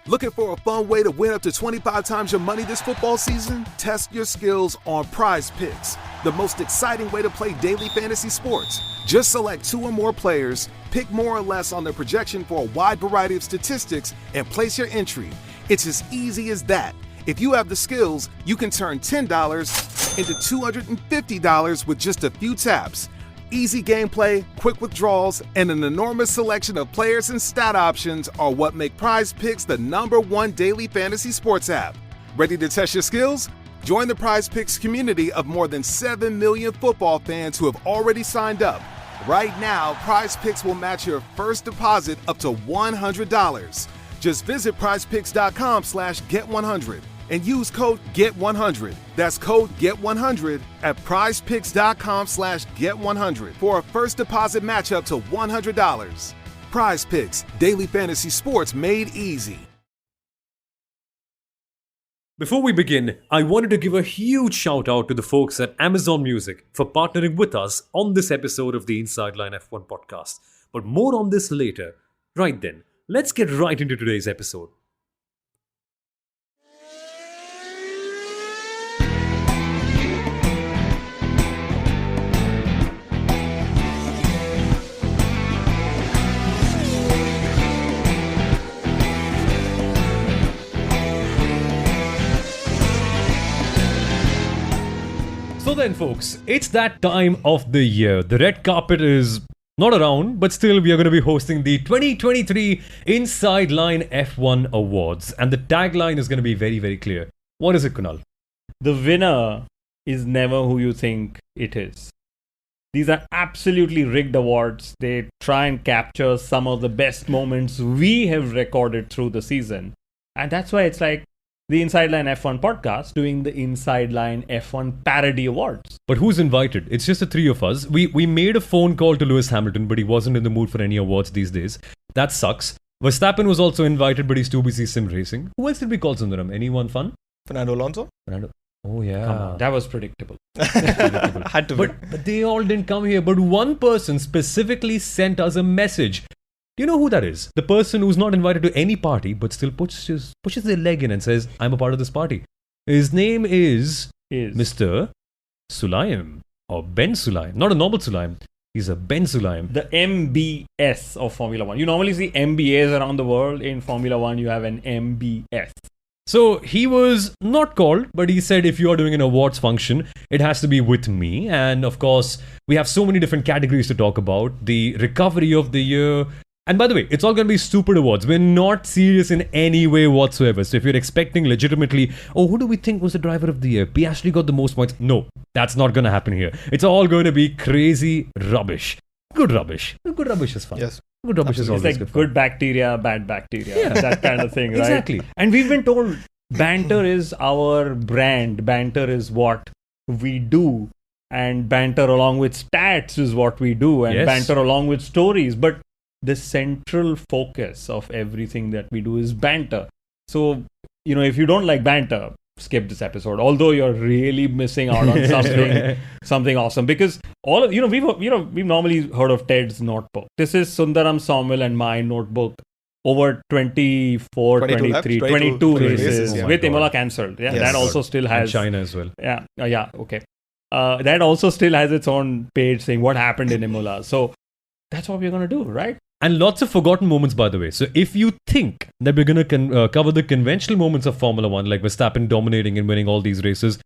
Looking for a fun way to win up to 25 times your money this football season? Test your skills on Prize Picks, the most exciting way to play daily fantasy sports. Just select 2 or more players, pick more or less on their projection for a wide variety of statistics, and place your entry. It's as easy as that. If you have the skills, you can turn $10 into $250 with just a few taps. Easy gameplay, quick withdrawals, and an enormous selection of players and stat options are what make Prize Picks the #1 daily fantasy sports app. Ready to test your skills? Join the Prize Picks community of more than 7 million football fans who have already signed up. Right now, Prize Picks will match your first deposit up to $100. Just visit prizepicks.com/get100 and use code GET100. That's code GET100 at prizepicks.com/get100 for a first deposit match up to $100. Prize Picks, daily fantasy sports made easy. Before we begin, I wanted to give a huge shout out to the folks at Amazon Music for partnering with us on this episode of the Inside Line F1 podcast. But more on this later. Right then, let's get right into today's episode. So then, folks, it's that time of the year. The red carpet is not around, but still we are going to be hosting the 2023 Inside Line F1 Awards. And the tagline is going to be very, very clear. What is it, Kunal? The winner is never who you think it is. These are absolutely rigged awards. They try and capture some of the best moments we have recorded through the season. And that's why it's like the Inside Line F1 podcast doing the Inside Line F1 Parody Awards. But who's invited? It's just the three of us. We made a phone call to Lewis Hamilton, but he wasn't in the mood for any awards these days. That sucks. Verstappen was also invited, but he's too busy sim racing. Who else did we call, Sundaram? Anyone fun? Fernando Alonso? Oh, yeah. Come on, that was predictable. Had to win. But they all didn't come here. But one person specifically sent us a message. Do you know who that is? The person who's not invited to any party, but still pushes their leg in and says, I'm a part of this party. His name is Mr. Sulaim, or Ben Sulaim. Not a normal Sulaim. He's a Ben Sulaim. The MBS of Formula 1. You normally see MBAs around the world. In Formula 1, you have an MBS. So he was not called, but he said if you are doing an awards function, it has to be with me. And of course, we have so many different categories to talk about. The recovery of the year. And by the way, it's all going to be stupid awards. We're not serious in any way whatsoever. So if you're expecting legitimately, who do we think was the driver of the year? Piastri got the most points. No, that's not going to happen here. It's all going to be crazy rubbish. Good rubbish. Good rubbish is fun. Yes. Good rubbish is always it's like good bacteria, bad bacteria. Yeah. That kind of thing, right? Exactly. And we've been told banter is our brand. Banter is what we do. And banter along with stats is what we do. And banter along with stories. But the central focus of everything that we do is banter. So, if you don't like banter, skip this episode. Although you're really missing out on something awesome. Because we've normally heard of Ted's notebook. This is Sundaram Saumil and my notebook over 22 races with Imola cancelled. Yeah, that also still has. And China as well. Yeah, okay. That also still has its own page saying what happened in Imola. So that's what we're going to do, right? And lots of forgotten moments, by the way. So if you think that we're going to cover the conventional moments of Formula 1, like Verstappen dominating and winning all these races,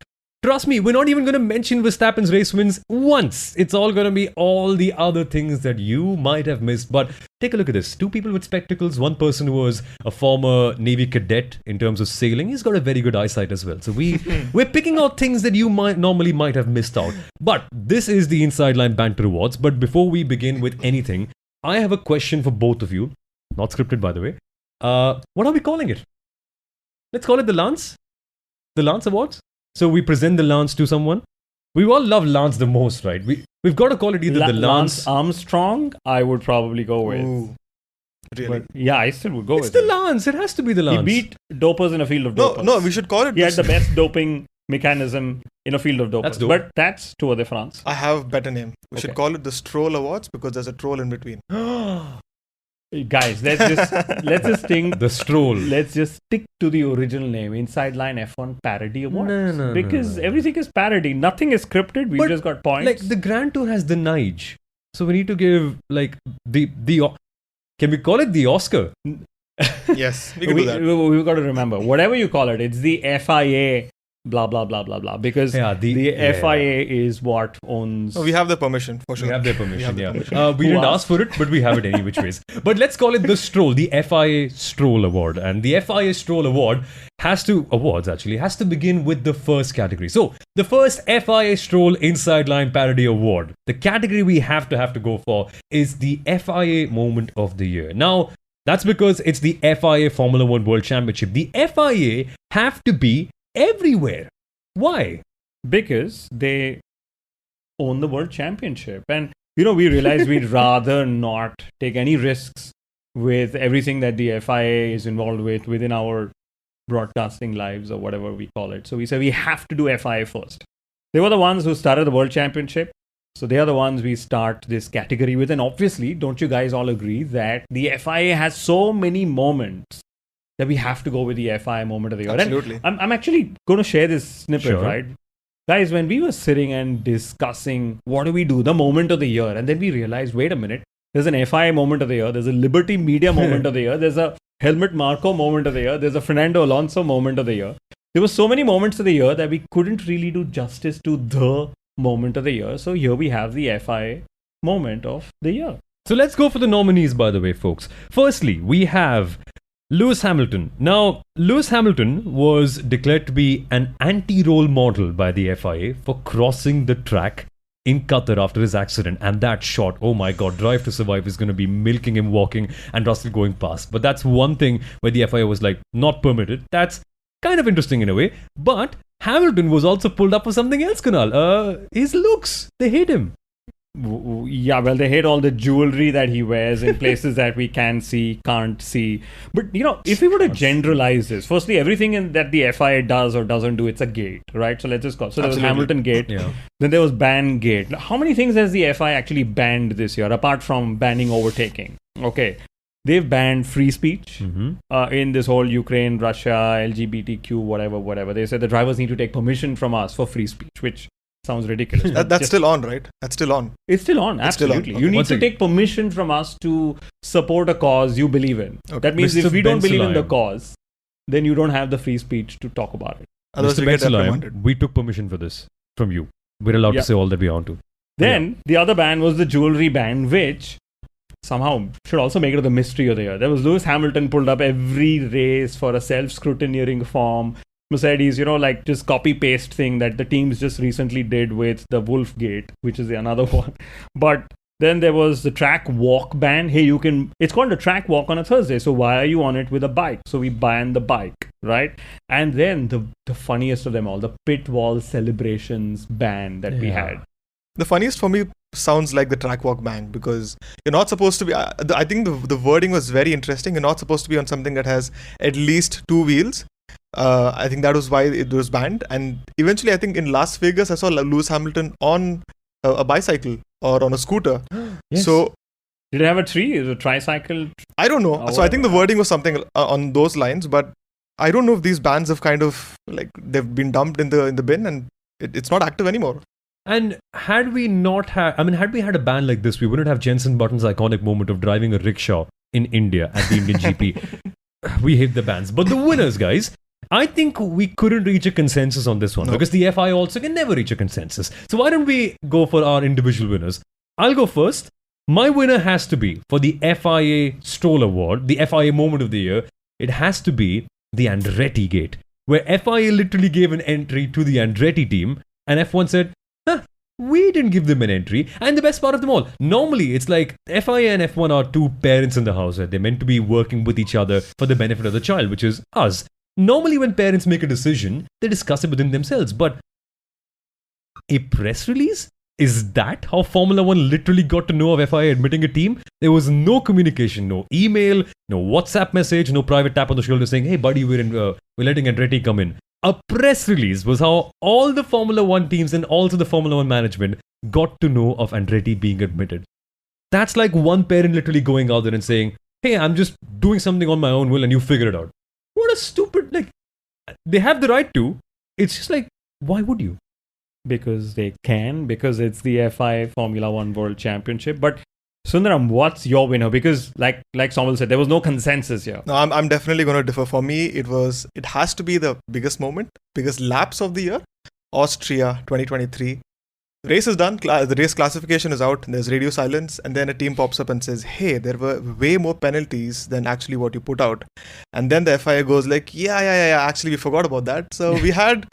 trust me, we're not even going to mention Verstappen's race wins once. It's all going to be all the other things that you might have missed. But take a look at this. 2 people with spectacles. One person who was a former Navy cadet in terms of sailing. He's got a very good eyesight as well. So we're picking out things that you might have missed out. But this is the Inside Line Banter Awards. But before we begin with anything, I have a question for both of you. Not scripted, by the way. What are we calling it? Let's call it the Lance. The Lance Awards. So we present the Lance to someone. We all love Lance the most, right? We've got to call it either the Lance Armstrong, I would probably go with. Ooh, really? But yeah, I still would go with It's the Lance. It has to be the Lance. He beat dopers in a field of dopers. No, we should call it. He had the best doping mechanism in a field of dopers. That's dope. But that's Tour de France. I have a better name. We should call it the Stroll Awards because there's a troll in between. Guys, let's just think. The stroll. Let's just stick to the original name, Inside Line F1 Parody Awards. No, because no. everything is parody. Nothing is scripted. We But, just got points. Like the Grand Tour has the Nige. So we need to give like the can we call it the Oscar? Yes, we can do that. We've got to remember, whatever you call it, it's the FIA, blah, blah, blah, blah, blah. Because the FIA is what owns... No, we have the permission, for sure. We have their permission, the yeah. permission. We didn't ask for it, but we have it any which ways. But let's call it the Stroll, the FIA Stroll Award. And the FIA Stroll Award has to begin with the first category. So, the first FIA Stroll Inside Line Parody Award. The category we have to go for is the FIA Moment of the Year. Now, that's because it's the FIA Formula One World Championship. The FIA have to be everywhere. Why? Because they own the World Championship. And, we realized we'd rather not take any risks with everything that the FIA is involved with within our broadcasting lives or whatever we call it. So we said we have to do FIA first. They were the ones who started the World Championship. So they are the ones we start this category with. And obviously, don't you guys all agree that the FIA has so many moments that we have to go with the FIA Moment of the Year? Absolutely. And I'm actually going to share this snippet, Sure. right? Guys, when we were sitting and discussing what do we do, the Moment of the Year, and then we realized, wait a minute, there's an FIA Moment of the Year, there's a Liberty Media Moment of the Year, there's a Helmut Marko Moment of the Year, there's a Fernando Alonso Moment of the Year. There were so many moments of the year that we couldn't really do justice to the Moment of the Year. So here we have the FIA Moment of the Year. So let's go for the nominees, by the way, folks. Firstly, we have Lewis Hamilton. Now, Lewis Hamilton was declared to be an anti-role model by the FIA for crossing the track in Qatar after his accident. And that shot, oh my God, Drive to Survive is going to be milking him walking and Russell going past. But that's one thing where the FIA was like, not permitted. That's kind of interesting in a way. But Hamilton was also pulled up for something else, Kunal. His looks, they hate him. Yeah, well, they hate all the jewelry that he wears in places that we can't see. But, if we were to generalize this, firstly, everything that the FIA does or doesn't do, it's a gate, right? So let's just call. So there was Hamilton Gate. Yeah. Then there was Ban Gate. How many things has the FIA actually banned this year, apart from banning overtaking? Okay. They've banned free speech in this whole Ukraine, Russia, LGBTQ, whatever. They said the drivers need to take permission from us for free speech, which sounds ridiculous. That's still on, right? That's still on. It's still on, It's still on. absolutely. Okay. You need One to second. take permission from us to support a cause you believe in. Okay. That means Mr. if we don't believe in the Ben-Sulayem. cause, then you don't have the free speech to talk about it. Otherwise, Mr. we get Ben-Sulayem, reprimanded. we took permission for this from you. We're allowed Yeah. to say all that we want to. Then the other ban was the jewelry ban, which somehow should also make it the mystery of the year. There was Lewis Hamilton pulled up every race for a self-scrutineering form. Mercedes, like just copy-paste thing that the teams just recently did with the Wolf Gate, which is another one. But then there was the track walk ban. Hey, it's called a track walk on a Thursday. So why are you on it with a bike? So we ban the bike, right? And then the funniest of them all, the pit wall celebrations ban that we Yeah. had. The funniest for me sounds like the track walk ban, because you're not supposed to be. I think the wording was very interesting. You're not supposed to be on something that has at least two wheels. I think that was why it was banned. And eventually, I think in Las Vegas, I saw Lewis Hamilton on a bicycle or on a scooter. Yes. So Did it have a tree? Is it a tricycle? I don't know. Oh, So I think the whatever. wording was something on those lines, but I don't know if these bans have kind of they've been dumped in the bin and it's not active anymore. And had we had a ban like this, we wouldn't have Jensen Button's iconic moment of driving a rickshaw in India at the Indian GP. We hate the bans. But the winners, guys, I think we couldn't reach a consensus on this one No. because the FIA also can never reach a consensus. So why don't we go for our individual winners? I'll go first. My winner has to be, for the FIA Stroll Award, the FIA Moment of the Year, it has to be the Andretti Gate, where FIA literally gave an entry to the Andretti team, and F1 said, we didn't give them an entry. And the best part of them all, normally it's like FIA and F1 are two parents in the house, right? They're meant to be working with each other for the benefit of the child, which is us. Normally when parents make a decision, they discuss it within themselves. But a press release? Is that how Formula One literally got to know of FIA admitting a team? There was no communication, no email, no WhatsApp message, no private tap on the shoulder saying, hey buddy, we're letting Andretti come in. A press release was how all the Formula One teams and also the Formula One management got to know of Andretti being admitted. That's like one parent literally going out there and saying, hey, I'm just doing something on my own will and you figure it out. What a stupid, like, they have the right to. It's just like, why would you? Because they can, because it's the FIA Formula One World Championship. But Sundaram, what's your winner? Because like Samuel said, there was no consensus here. No, I'm definitely going to differ. For me, it has to be the biggest moment, biggest laps of the year. Austria 2023. Race is done. The race classification is out. There's radio silence, and then a team pops up and says, "Hey, there were way more penalties than actually what you put out." And then the FIA goes like, "Yeah. Actually, we forgot about that. So we had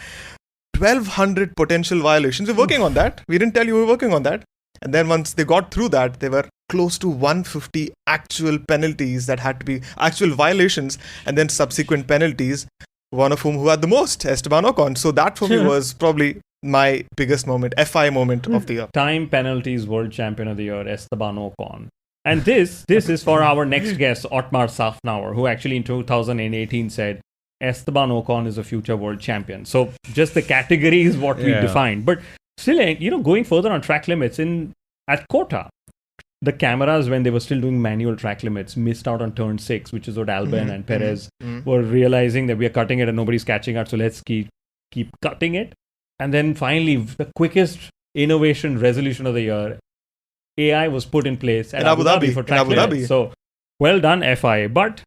1,200 potential violations. We're working on that. We didn't tell you we were working on that." And then once they got through that, there were close to 150 actual penalties that had to be actual violations, and then subsequent penalties. One of who had the most, Esteban Ocon. So that for me was probably my biggest moment, FI moment of the year. Time penalties world champion of the year, Esteban Ocon. And this is for our next guest, Otmar Safnauer, who actually in 2018 said, Esteban Ocon is a future world champion. So just the category is what we defined. But still, going further on track limits, at Kota, the cameras, when they were still doing manual track limits, missed out on turn 6, which is what Albon and Perez were realizing that we are cutting it and nobody's catching up. So let's keep cutting it. And then finally, the quickest innovation resolution of the year, AI was put in place at Abu Dhabi for track limits. So well done, FIA. But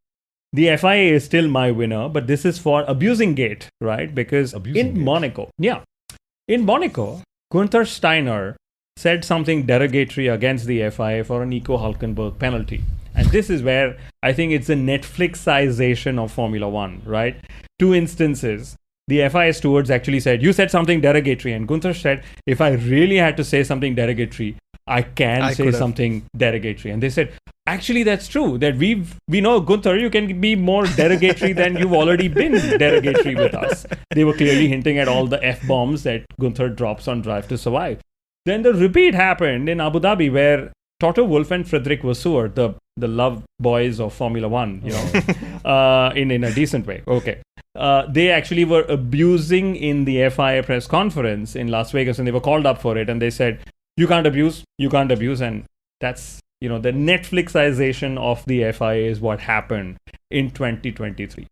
the FIA is still my winner. But this is for abusing gate, right? Because Monaco, Gunther Steiner said something derogatory against the FIA for a Nico Hülkenberg penalty. And this is where I think it's a Netflixization of Formula One, right? 2 instances. The FIA stewards actually said, you said something derogatory. And Gunther said, if I really had to say something derogatory, I say something derogatory. And they said, actually, that's true. That we know, Gunther, you can be more derogatory than you've already been derogatory with us. They were clearly hinting at all the F-bombs that Gunther drops on Drive to Survive. Then the repeat happened in Abu Dhabi where Toto Wolff and Friedrich Vasseur, the love boys of Formula One, in a decent way. Okay. They actually were abusing in the FIA press conference in Las Vegas, and they were called up for it. And they said, you can't abuse. And that's, the Netflixization of the FIA is what happened in 2023.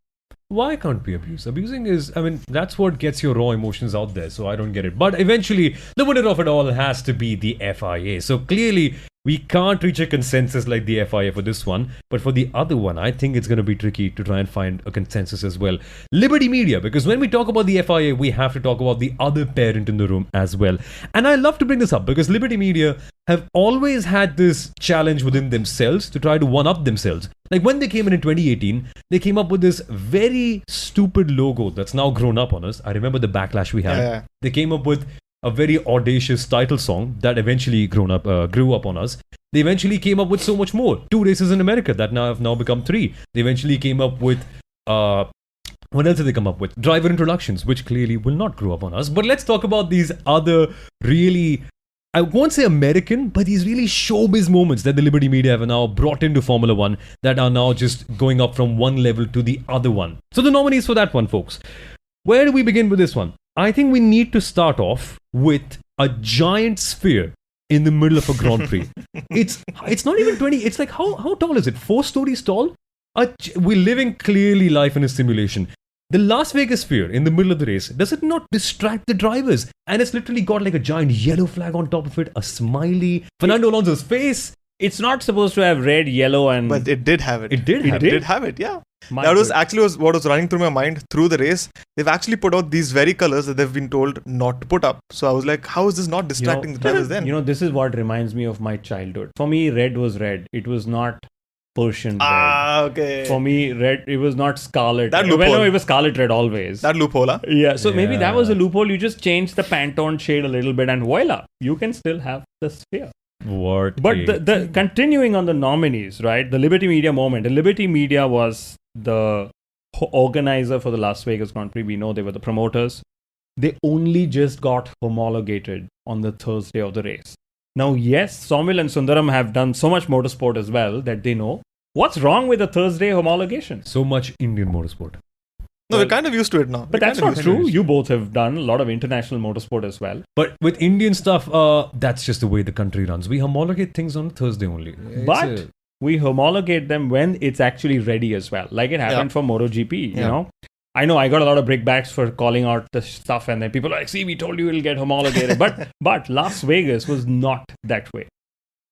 Why can't we abuse? Abusing is, that's what gets your raw emotions out there, so I don't get it. But eventually, the winner of it all has to be the FIA. So clearly, we can't reach a consensus like the FIA for this one. But for the other one, I think it's going to be tricky to try and find a consensus as well. Liberty Media, because when we talk about the FIA, we have to talk about the other parent in the room as well. And I love to bring this up because Liberty Media have always had this challenge within themselves to try to one-up themselves. Like when they came in 2018, they came up with this very stupid logo that's now grown up on us. I remember the backlash we had. Yeah. They came up with a very audacious title song that eventually grew up on us. They eventually came up with so much more. 2 races in America that have now become 3. They eventually came up with what else did they come up with? Driver introductions, which clearly will not grow up on us. But let's talk about these other really, I won't say American, but these really showbiz moments that the Liberty Media have now brought into Formula One that are now just going up from one level to the other one. So the nominees for that one, folks. Where do we begin with this one? I think we need to start off with a giant sphere in the middle of a Grand Prix. It's not even 20. It's like, how tall is it? 4 stories tall? We're living clearly life in a simulation. The Las Vegas sphere in the middle of the race, does it not distract the drivers? And it's literally got like a giant yellow flag on top of it, a smiley, Fernando Alonso's face. It's not supposed to have red, yellow, and... But it did have it. It did have it, yeah. That was actually what was running through my mind through the race. They've actually put out these very colors that they've been told not to put up. So I was like, how is this not distracting the drivers then? This is what reminds me of my childhood. For me, red was red. It was not Persian red. Okay. For me, red, it was not scarlet. That loophole. Well, no, it was scarlet red always. That loophole, huh? Yeah, so maybe that was a loophole. You just change the Pantone shade a little bit and voila, you can still have the sphere. But the continuing on the nominees, right? The Liberty Media moment. The Liberty Media was the organizer for the Las Vegas Grand Prix. We know they were the promoters. They only just got homologated on the Thursday of the race. Now, yes, Somil and Sundaram have done so much motorsport as well that they know what's wrong with the Thursday homologation. So much Indian motorsport. No, we're kind of used to it now. But that's not true. You both have done a lot of international motorsport as well. But with Indian stuff, that's just the way the country runs. We homologate things on Thursday only. we homologate them when it's actually ready as well. Like it happened for MotoGP, you know. I know I got a lot of brickbats for calling out the stuff, and then people are like, see, we told you it'll get homologated. but Las Vegas was not that way.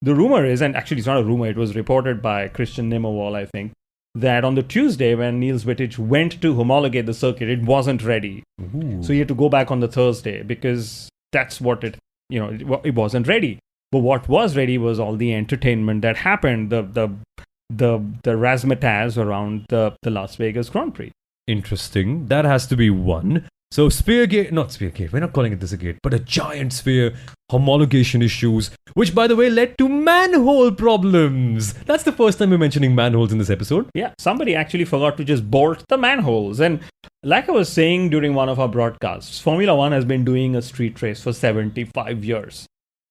The rumor is, and actually it's not a rumor, it was reported by Christian Nimmerwall, I think, that on the Tuesday when Niels Wittich went to homologate the circuit, it wasn't ready. Ooh. So he had to go back on the Thursday because that's what it wasn't ready. But what was ready was all the entertainment that happened, the razzmatazz around the Las Vegas Grand Prix. Interesting. That has to be one. So not Speargate, we're not calling it this a gate, but a giant sphere, homologation issues, which by the way led to manhole problems. That's the first time we're mentioning manholes in this episode. Yeah, somebody actually forgot to just bolt the manholes. And like I was saying during one of our broadcasts, Formula One has been doing a street race for 75 years.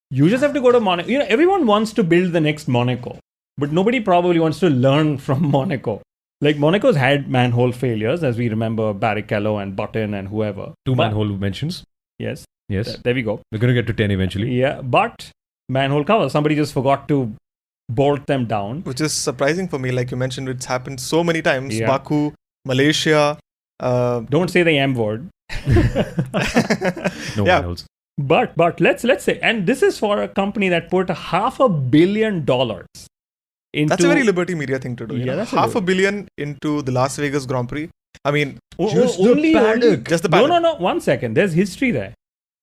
You just have to go to Monaco. You know, everyone wants to build the next Monaco, but nobody probably wants to learn from Monaco. Like, Monaco's had manhole failures, as we remember Barrichello and Button and whoever. Two manhole mentions. Yes. There we go. We're going to get to 10 eventually. Yeah, but manhole covers. Somebody just forgot to bolt them down. Which is surprising for me. Like you mentioned, it's happened so many times. Yeah. Baku, Malaysia. Don't say the M word. No manholes. But let's say, and this is for a company that put $500 million into... That's a very Liberty Media thing to do. Yeah, that's $500 million into the Las Vegas Grand Prix. I mean, just the paddock. Just the paddock. No. 1 second. There's history there.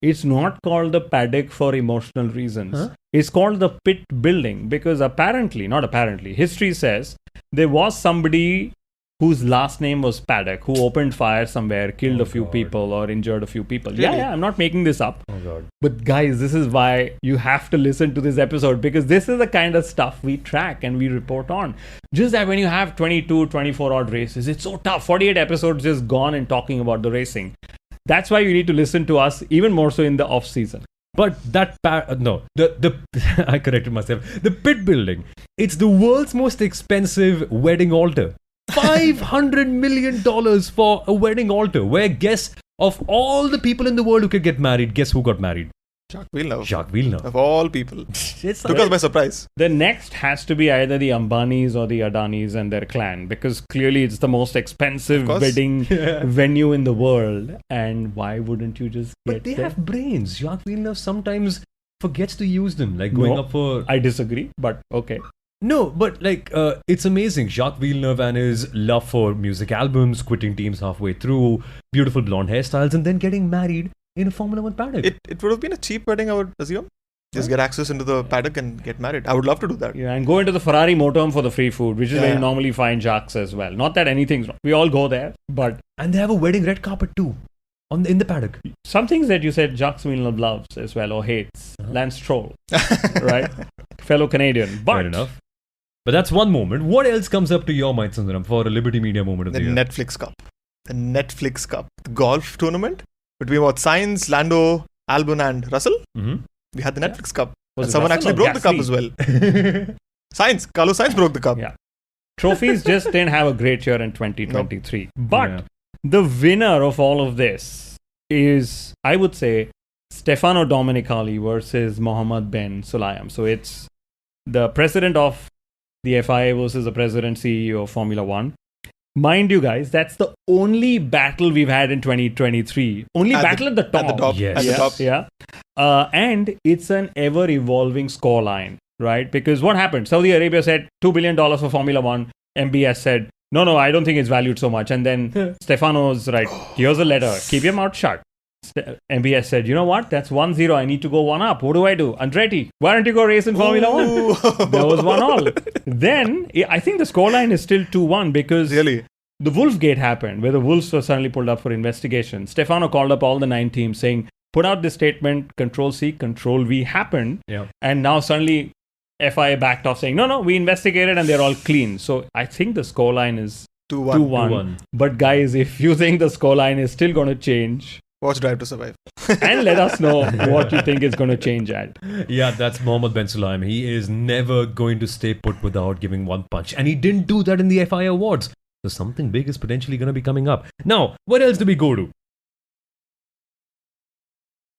It's not called the paddock for emotional reasons. Huh? It's called the pit building because history says there was somebody whose last name was Paddock who opened fire somewhere, killed a few people or injured a few people. Really? Yeah, I'm not making this up. Oh God. But guys, this is why you have to listen to this episode because this is the kind of stuff we track and we report on. Just that when you have 22, 24 odd races, it's so tough. 48 episodes just gone and talking about the racing. That's why you need to listen to us even more so in the off season. But that I corrected myself. The pit building. It's the world's most expensive wedding altar. $500 million for a wedding altar. Where guess of all the people in the world who could get married, guess who got married? Jacques Villeneuve. Jacques Villeneuve. Of all people. It's Took us by surprise. The next has to be either the Ambanis or the Adanis and their clan because clearly it's the most expensive wedding venue in the world. And why wouldn't you just get But they have brains. Jacques Villeneuve sometimes forgets to use them. Like going up for... I disagree, but okay. No, but like, it's amazing. Jacques Villeneuve and his love for music albums, quitting teams halfway through, beautiful blonde hairstyles, and then getting married in a Formula One paddock. It would have been a cheap wedding, I would assume. Just get access into the paddock and get married. I would love to do that. Yeah, and go into the Ferrari motorhome for the free food, which is where you normally find Jacques as well. Not that anything's wrong. We all go there, but... And they have a wedding red carpet too, in the paddock. Some things that you said Jacques Villeneuve loves as well, or hates. Lance Stroll, right? Fellow Canadian. But fair enough. But that's one moment. What else comes up to your mind, Sundaram, for a Liberty Media moment of the year? Netflix Cup. The Netflix Cup. The golf tournament between Sainz, Lando, Albon and Russell. Mm-hmm. We had the Netflix Cup. Was And it someone Russell actually or broke the cup Gasly? as well. Carlos Sainz broke the cup. Yeah. Trophies just didn't have a great year in 2023. But the winner of all of this is, I would say, Stefano Domenicali versus Mohammed Ben Sulayem. So it's the president of the FIA versus the president CEO of Formula One. Mind you guys, that's the only battle we've had in 2023. Only battle at the top. At the top. Yes. At the top. Yeah. And it's an ever-evolving scoreline, right? Because what happened? Saudi Arabia said $2 billion for Formula One. MBS said, no, I don't think it's valued so much. And then Stefano's right, here's a letter. Keep your mouth shut. MBS said, you know what? That's 1-0. I need to go one up. What do I do? Andretti, why don't you go race in Formula One? There was 1-1. Then, I think the scoreline is still 2-1 because Really? the Wolfgate happened where the Wolves were suddenly pulled up for investigation. Stefano called up all the 9 teams saying, put out this statement, Control-C, Control-V happened. Yeah. And now suddenly FIA backed off saying, no, we investigated and they're all clean. So I think the scoreline is 2-1. 2-1. But guys, if you think the scoreline is still going to change, Watch Drive to Survive. and let us know what you think is going to change at. Yeah, that's Mohammed Ben Sulayem. He is never going to stay put without giving one punch. And he didn't do that in the FIA awards. So something big is potentially going to be coming up. Now, what else do we go to?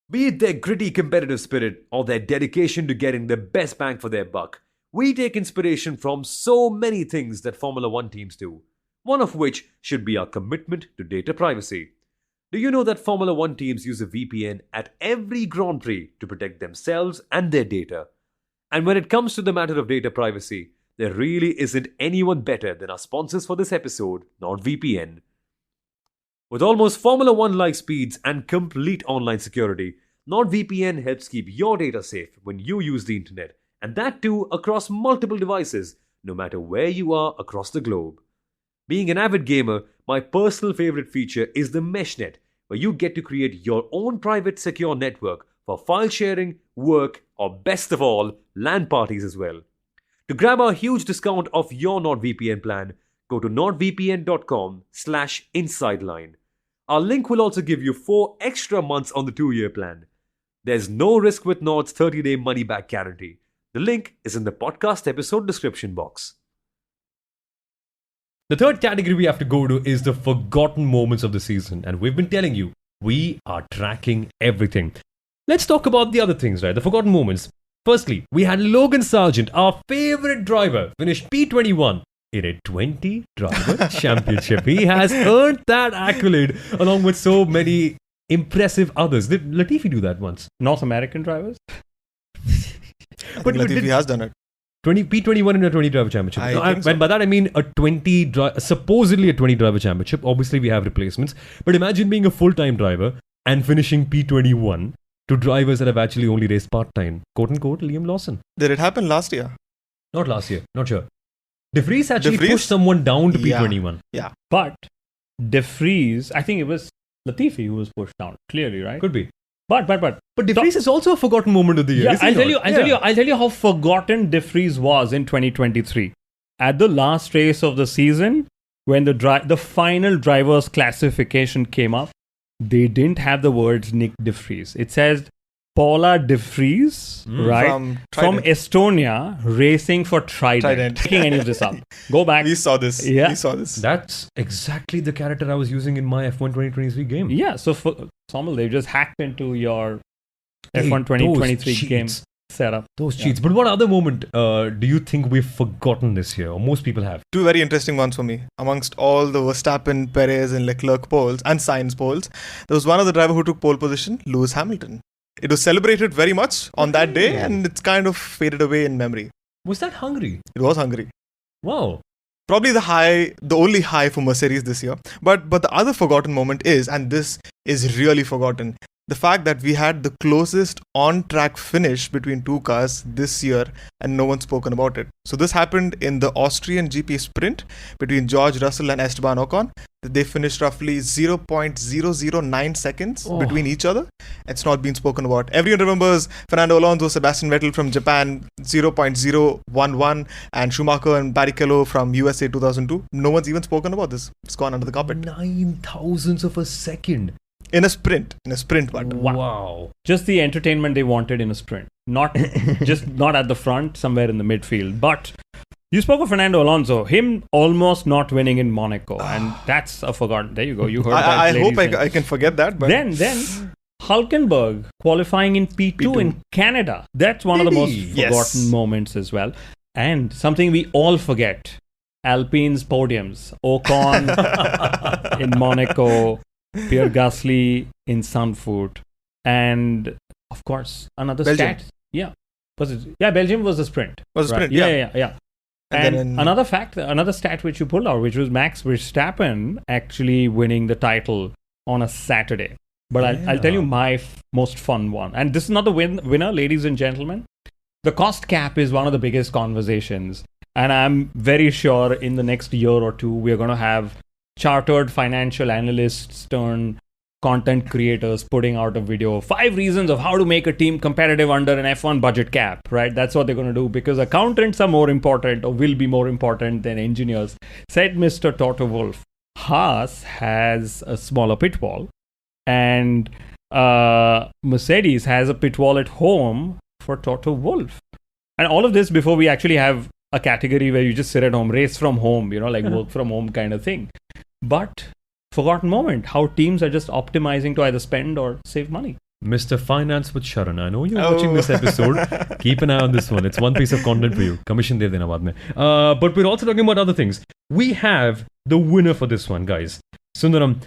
Be it their gritty competitive spirit or their dedication to getting the best bang for their buck, we take inspiration from so many things that Formula One teams do, one of which should be our commitment to data privacy. Do you know that Formula One teams use a VPN at every Grand Prix to protect themselves and their data? And when it comes to the matter of data privacy, there really isn't anyone better than our sponsors for this episode, NordVPN. With almost Formula One-like speeds and complete online security, NordVPN helps keep your data safe when you use the internet, and that too across multiple devices, no matter where you are across the globe. Being an avid gamer, my personal favorite feature is the MeshNet, where you get to create your own private secure network for file sharing, work, or best of all, LAN parties as well. To grab a huge discount off your NordVPN plan, go to nordvpn.com/insideline. Our link will also give you 4 extra months on the 2-year plan. There's no risk with Nord's 30-day money-back guarantee. The link is in the podcast episode description box. The third category we have to go to is the forgotten moments of the season. And we've been telling you, we are tracking everything. Let's talk about the other things, right? The forgotten moments. Firstly, we had Logan Sargent, our favorite driver, finish P21 in a 20 driver championship. He has earned that accolade along with so many impressive others. Did Latifi do that once? North American drivers? But Latifi has done it. P21 in a 20 driver championship. And by that I mean supposedly a 20 driver championship. Obviously we have replacements. But imagine being a full-time driver and finishing P21 to drivers that have actually only raced part-time. Quote unquote Liam Lawson. Did it happen last year? Not last year. Not sure. De Vries actually pushed someone down to P21. Yeah. But De Vries, I think it was Latifi who was pushed down. Clearly, right? Could be. But De Vries is also a forgotten moment of the year. Yeah, I'll tell you how forgotten De Vries was in 2023. At the last race of the season, when the final drivers classification came up, they didn't have the words Nick De Vries. It says Paula De Vries, right? From Estonia, racing for Trident. Picking any of this up. Go back. We saw this. Yeah. We saw this. That's exactly the character I was using in my F1 2023 game. Yeah, so Samuel, they just hacked into your F1 2023 game setup. Those cheats. But what other moment do you think we've forgotten this year, or most people have? 2 very interesting ones for me. Amongst all the Verstappen, Perez, and Leclerc poles and Sainz poles, there was one other driver who took pole position, Lewis Hamilton. It was celebrated very much on that day, and it's kind of faded away in memory. Was that Hungary? It was Hungary. Wow. Probably the only high for Mercedes this year. But the other forgotten moment is, and this is really forgotten, the fact that we had the closest on-track finish between 2 cars this year and no one's spoken about it. So this happened in the Austrian GP sprint between George Russell and Esteban Ocon. They finished roughly 0.009 seconds between each other. It's not been spoken about. Everyone remembers Fernando Alonso, Sebastian Vettel from Japan, 0.011, and Schumacher and Barrichello from USA 2002. No one's even spoken about this. It's gone under the carpet. 9 thousandths of a second. In a sprint, but Wow. Just the entertainment they wanted in a sprint. Not at the front, somewhere in the midfield. But you spoke of Fernando Alonso, him almost not winning in Monaco. And that's a forgotten. There you go. You heard that. I hope I can forget that. But Then Hulkenberg qualifying in P2 in Canada. That's one of the most forgotten moments as well. And something we all forget. Alpine's podiums. Ocon in Monaco. Pierre Gasly in Zandvoort, and of course another Belgium. stat. Yeah, was it? Yeah, Belgium was a sprint. Sprint. Yeah. And another stat which you pulled out, which was Max Verstappen actually winning the title on a Saturday. But I'll tell you my most fun one, and this is not the winner, ladies and gentlemen. The cost cap is one of the biggest conversations, and I'm very sure in the next year or two we're going to have chartered financial analysts turn content creators putting out a video, 5 reasons of how to make a team competitive under an F1 budget cap, right? That's what they're going to do because accountants are more important or will be more important than engineers, said Mr. Toto Wolff. Haas has a smaller pit wall and Mercedes has a pit wall at home for Toto Wolff. And all of this before we actually have a category where you just sit at home, race from home, like work from home kind of thing. But forgotten moment, how teams are just optimizing to either spend or save money. Mr. Finance with Sharan. I know you're watching this episode. Keep an eye on this one. It's one piece of content for you. Commission de dena baad mein. But we're also talking about other things. We have the winner for this one, guys. Sundaram,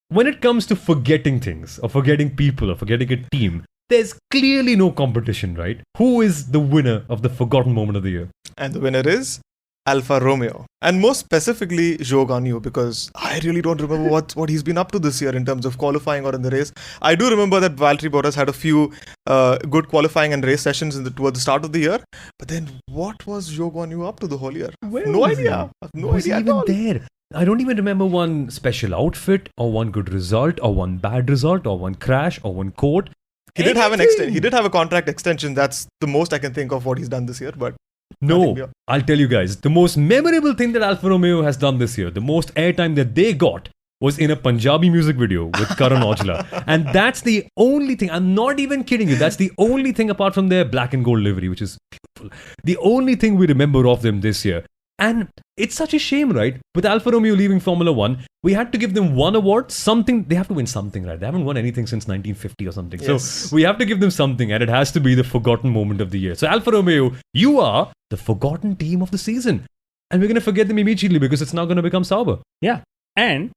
when it comes to forgetting things, or forgetting people, or forgetting a team, there's clearly no competition, right? Who is the winner of the forgotten moment of the year? And the winner is Alfa Romeo. And more specifically, Zhou Guanyu, because I really don't remember what he's been up to this year in terms of qualifying or in the race. I do remember that Valtteri Bottas had a few good qualifying and race sessions towards the start of the year. But then what was Zhou Guanyu up to the whole year? No idea. No idea at all. There? I don't even remember one special outfit, or one good result, or one bad result, or one crash, or one quote. He did have he did have a contract extension. That's the most I can think of what he's done this year. But no, I'll tell you guys, the most memorable thing that Alfa Romeo has done this year, the most airtime that they got, was in a Punjabi music video with Karan Aujla. And that's the only thing, I'm not even kidding you, that's the only thing apart from their black and gold livery, which is beautiful. The only thing we remember of them this year. And it's such a shame, right? With Alfa Romeo leaving Formula 1, we had to give them one award, something. They have to win something, right? They haven't won anything since 1950 or something. Yes. So we have to give them something, and it has to be the forgotten moment of the year. So Alfa Romeo, you are the forgotten team of the season. And we're going to forget them immediately because it's now going to become Sauber. Yeah. And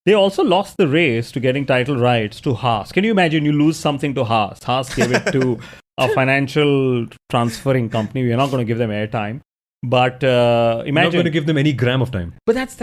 they also lost the race to getting title rights to Haas. Can you imagine you lose something to Haas? Haas gave it to a financial transferring company. We're not going to give them airtime. But imagine... We're not going to give them any gram of time. But that's...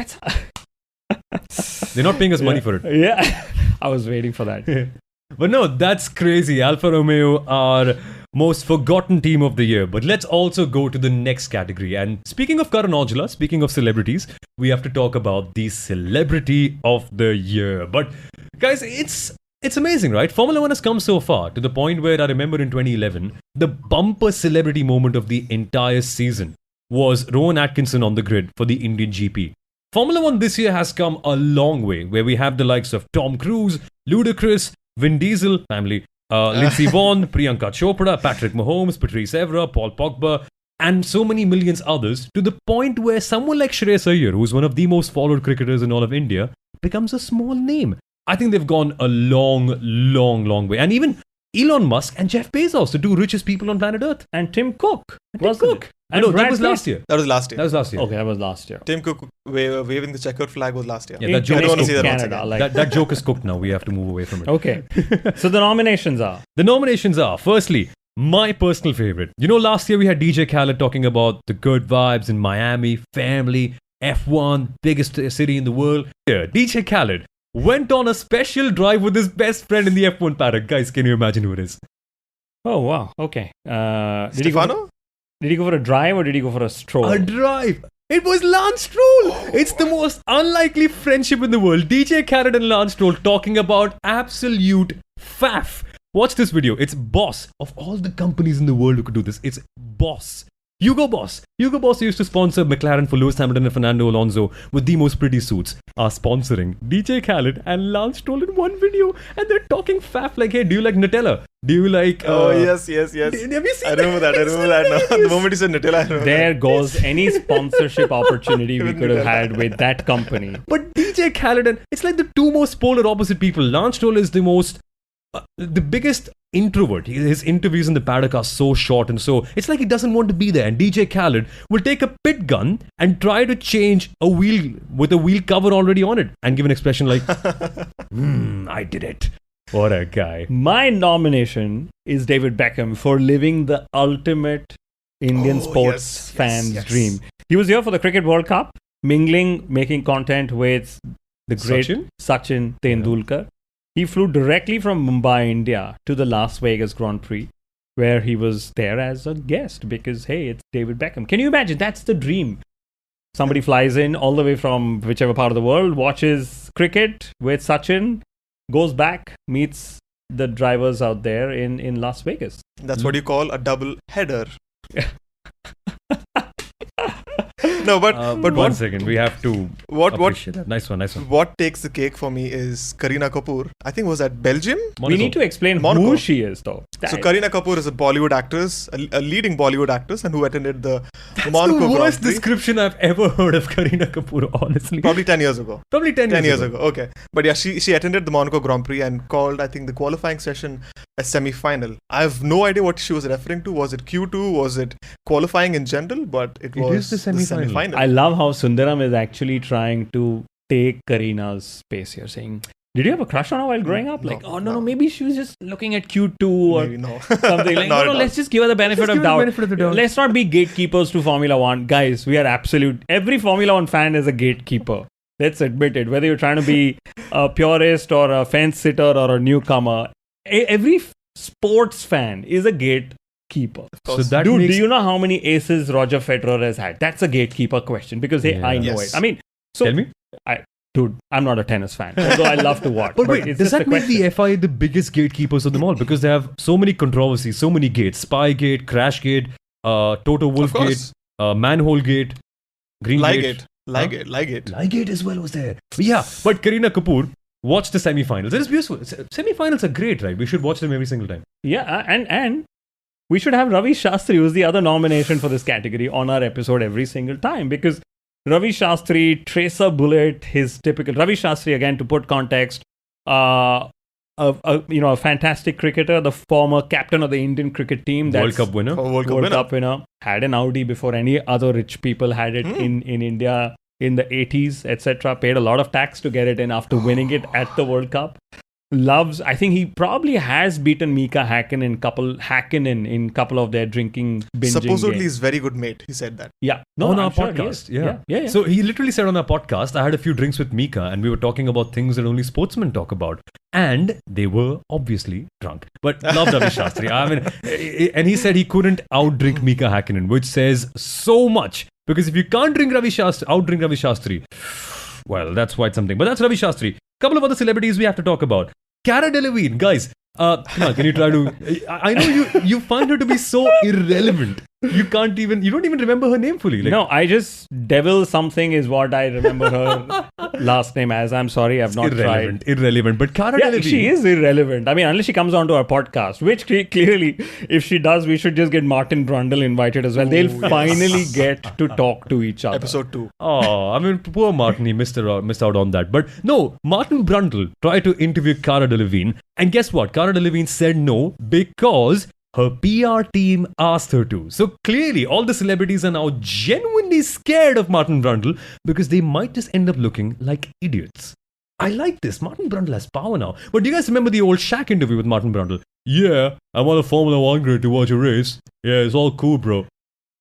They're not paying us money for it. Yeah. I was waiting for that. But no, that's crazy. Alfa Romeo are most forgotten team of the year. But let's also go to the next category. And speaking of Karan Aujla, speaking of celebrities, we have to talk about the celebrity of the year. But guys, it's amazing, right? Formula 1 has come so far to the point where I remember in 2011, the bumper celebrity moment of the entire season was Rowan Atkinson on the grid for the Indian GP. Formula 1 this year has come a long way, where we have the likes of Tom Cruise, Ludacris, Vin Diesel, family, Lindsey Vonn, Priyanka Chopra, Patrick Mahomes, Patrice Evra, Paul Pogba, and so many millions others, to the point where someone like Shreyas Iyer, who's one of the most followed cricketers in all of India, becomes a small name. I think they've gone a long way. And even Elon Musk and Jeff Bezos, the two richest people on planet Earth. And Tim Cook. I know, that was last year. That was last year. Okay, that was last year. Tim Cook waving the checkered flag was last year. Yeah, that joke is cooked. Canada, that joke is cooked now. We have to move away from it. Okay. So the nominations are? The nominations are, firstly, my personal favorite. You know, last year we had DJ Khaled talking about the good vibes in Miami, family, F1, biggest city in the world. Yeah, DJ Khaled went on a special drive with his best friend in the F1 paddock. Guys, can you imagine who it is? Oh, wow. Okay. Stefano? Did he go for a drive or did he go for a stroll? A drive. It was Lance Stroll. It's the most unlikely friendship in the world. DJ Khaled and Lance Stroll talking about absolute faff. Watch this video. It's Boss. Of all the companies in the world who could do this, it's Boss. Hugo Boss. Hugo Boss used to sponsor McLaren for Lewis Hamilton and Fernando Alonso with the most pretty suits. Are sponsoring DJ Khaled and Lance Stroll in one video, and they're talking faff like, hey, do you like Nutella? Do you like... yes. Have you seen I remember that now. The moment you said Nutella, I remember There goes any sponsorship opportunity we could have had with that company. But DJ Khaled, and it's like the two most polar opposite people. Lance Stroll is the most... the biggest introvert. His interviews in the paddock are so short, and so it's like he doesn't want to be there. And DJ Khaled will take a pit gun and try to change a wheel with a wheel cover already on it and give an expression like, I did it. What a guy. My nomination is David Beckham for living the ultimate Indian sports fans' dream. He was here for the Cricket World Cup, mingling, making content with the great Sachin Tendulkar. He flew directly from Mumbai, India to the Las Vegas Grand Prix, where he was there as a guest because, hey, it's David Beckham. Can you imagine? That's the dream. Somebody flies in all the way from whichever part of the world, watches cricket with Sachin, goes back, meets the drivers out there in Las Vegas. That's what you call a double header. No, but one second, we have to appreciate that. Nice one. What takes the cake for me is Kareena Kapoor. I think was at Belgium. Monaco. We need to explain who she is, though. So Kareena Kapoor is a Bollywood actress, a leading Bollywood actress, and who attended the Monaco the Grand worst Prix. description I've ever heard of Kareena Kapoor, honestly. Probably 10 years ago. Probably 10 years ago. Okay. But yeah, she attended the Monaco Grand Prix and called, I think, the qualifying session a semi-final. I have no idea what she was referring to. Was it Q2? Was it qualifying in general? But it was is the semi-final. I love how Sundaram is actually trying to take Kareena's space here, saying, did you have a crush on her while growing up? Like, no, maybe she was just looking at Q2 or maybe no. something. Like, no, let's just give her the benefit of doubt. Let's not be gatekeepers to Formula One. Guys, we are absolute. Every Formula One fan is a gatekeeper. Let's admit it. Whether you're trying to be a purist or a fence sitter or a newcomer, every sports fan is a gatekeeper. So that Dude, do you know how many aces Roger Federer has had? That's a gatekeeper question because, hey, I know it. I mean, so... Tell me. Dude, I'm not a tennis fan, although I love to watch. But wait, does that make the FIA the biggest gatekeepers of them all? Because they have so many controversies, so many gates. Spygate, Crashgate, Toto Wolff Gate, Manhole Gate, Green Gate. Ligate as well was there. Yeah, but Kareena Kapoor watched the semi-finals. It is beautiful. Semi-finals are great, right? We should watch them every single time. Yeah, and we should have Ravi Shastri, who's the other nomination for this category, on our episode every single time, because Ravi Shastri, Tracer Bullet, his typical... Ravi Shastri, again, to put context, a fantastic cricketer, the former captain of the Indian cricket team. World Cup winner. World Cup winner. Had an Audi before any other rich people had it in India in the 80s, etc. Paid a lot of tax to get it in after winning it at the World Cup. I think he probably has beaten Mika Hakkinen in couple of their drinking, binging Supposedly games. He's very good mate. He said that. Yeah. On our podcast. Yeah. So he literally said on our podcast, I had a few drinks with Mika and we were talking about things that only sportsmen talk about. And they were obviously drunk. But love Ravi Shastri. I mean, and he said he couldn't outdrink Mika Hakkinen, which says so much. Because if you can't outdrink Ravi Shastri, well, that's quite something. But that's Ravi Shastri. Couple of other celebrities we have to talk about. Cara Delevingne, guys. Come on, can you try to... I know you find her to be so irrelevant. You don't even remember her name fully. No, I just... Devil something is what I remember her last name as. I'm sorry, I've not tried. Irrelevant. But Cara Delevingne... she is irrelevant. I mean, unless she comes onto our podcast, which clearly, if she does, we should just get Martin Brundle invited as well. They'll finally get to talk to each other. Episode 2. Oh, I mean, poor Martin, he missed out on that. But no, Martin Brundle tried to interview Cara Delevingne. And guess what? Cara Delevingne said no because her PR team asked her to. So clearly, all the celebrities are now genuinely scared of Martin Brundle because they might just end up looking like idiots. I like this. Martin Brundle has power now. But do you guys remember the old Shaq interview with Martin Brundle? Yeah, I'm on a Formula 1 grid to watch a race. Yeah, it's all cool, bro.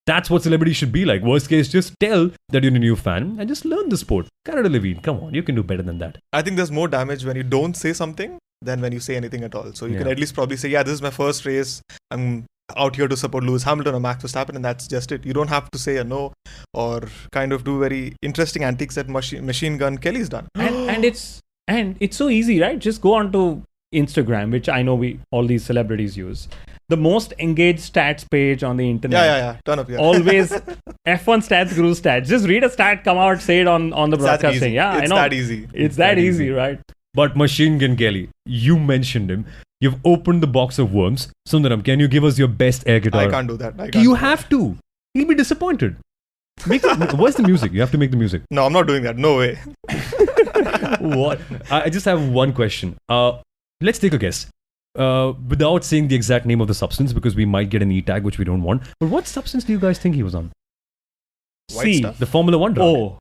That's what celebrities should be like. Worst case, just tell that you're a new fan and just learn the sport. Cara Delevingne, come on, you can do better than that. I think there's more damage when you don't say something than when you say anything at all. So you can at least probably say, yeah, this is my first race. I'm out here to support Lewis Hamilton or Max Verstappen, and that's just it. You don't have to say a no or kind of do very interesting antics that Machine Gun Kelly's done. And it's so easy, right? Just go onto Instagram, which I know all these celebrities use. The most engaged stats page on the internet. Yeah. Turn up here. Always F1 stats, guru stats. Just read a stat, come out, say it on the broadcasting. Yeah, it's I know. that easy. It's that easy, right? But Machine Gun Kelly, you mentioned him. You've opened the box of worms. Sundaram, can you give us your best air guitar? I can't do that. You have to. He'll be disappointed. Where's the music? You have to make the music. No, I'm not doing that. No way. What? I just have one question. Let's take a guess. Without saying the exact name of the substance, because we might get an E-tag, which we don't want. But what substance do you guys think he was on? White stuff? The Formula 1 drug.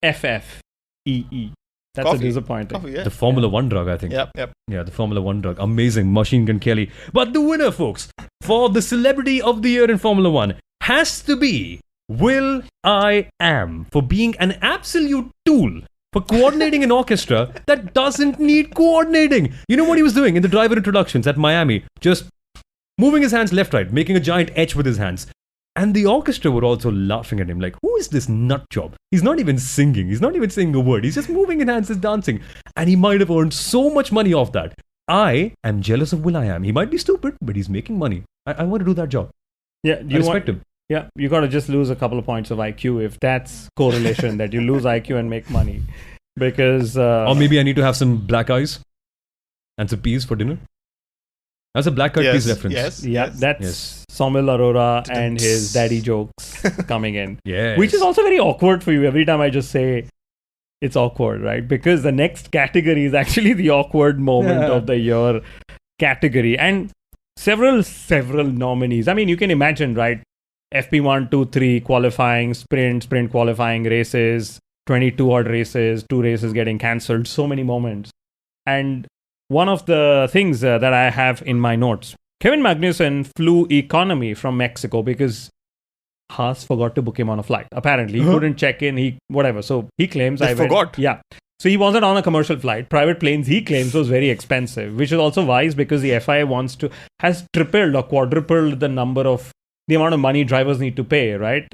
FFEE. That's Coffee. a disappointing. Coffee, yeah. The Formula 1 drug, I think. Yep. Yeah, the Formula 1 drug. Amazing. Machine Gun Kelly. But the winner, folks, for the celebrity of the year in Formula 1 has to be will.i.am for being an absolute tool for coordinating an orchestra that doesn't need coordinating. You know what he was doing in the driver introductions at Miami? Just moving his hands left, right, making a giant H with his hands. And the orchestra were also laughing at him like, who is this nut job? He's not even singing. He's not even saying a word. He's just moving his hands, just dancing. And he might have earned so much money off that. I am jealous of will.i.am. He might be stupid, but he's making money. I want to do that job. Yeah, I respect him. Yeah, you got to just lose a couple of points of IQ if that's correlation, that you lose IQ and make money. Because... or maybe I need to have some black eyes and some peas for dinner. That's a Black Eyed Peas Yes, reference. yes. Yeah, that's Yes. Saumil Arora and his daddy jokes coming in. Yes. Which is also very awkward for you. Every time I just say it's awkward, right? Because the next category is actually the awkward moment of the year category. And several nominees. I mean, you can imagine, right? FP1, 2, 3 qualifying, sprint qualifying races, 22 odd races, 2 races getting cancelled, so many moments. And one of the things that I have in my notes, Kevin Magnussen flew economy from Mexico because Haas forgot to book him on a flight. Apparently, he couldn't check in, whatever. So he claims They forgot? Yeah. So he wasn't on a commercial flight. Private planes, he claims, was very expensive, which is also wise because the FIA has tripled or quadrupled the amount of money drivers need to pay, right?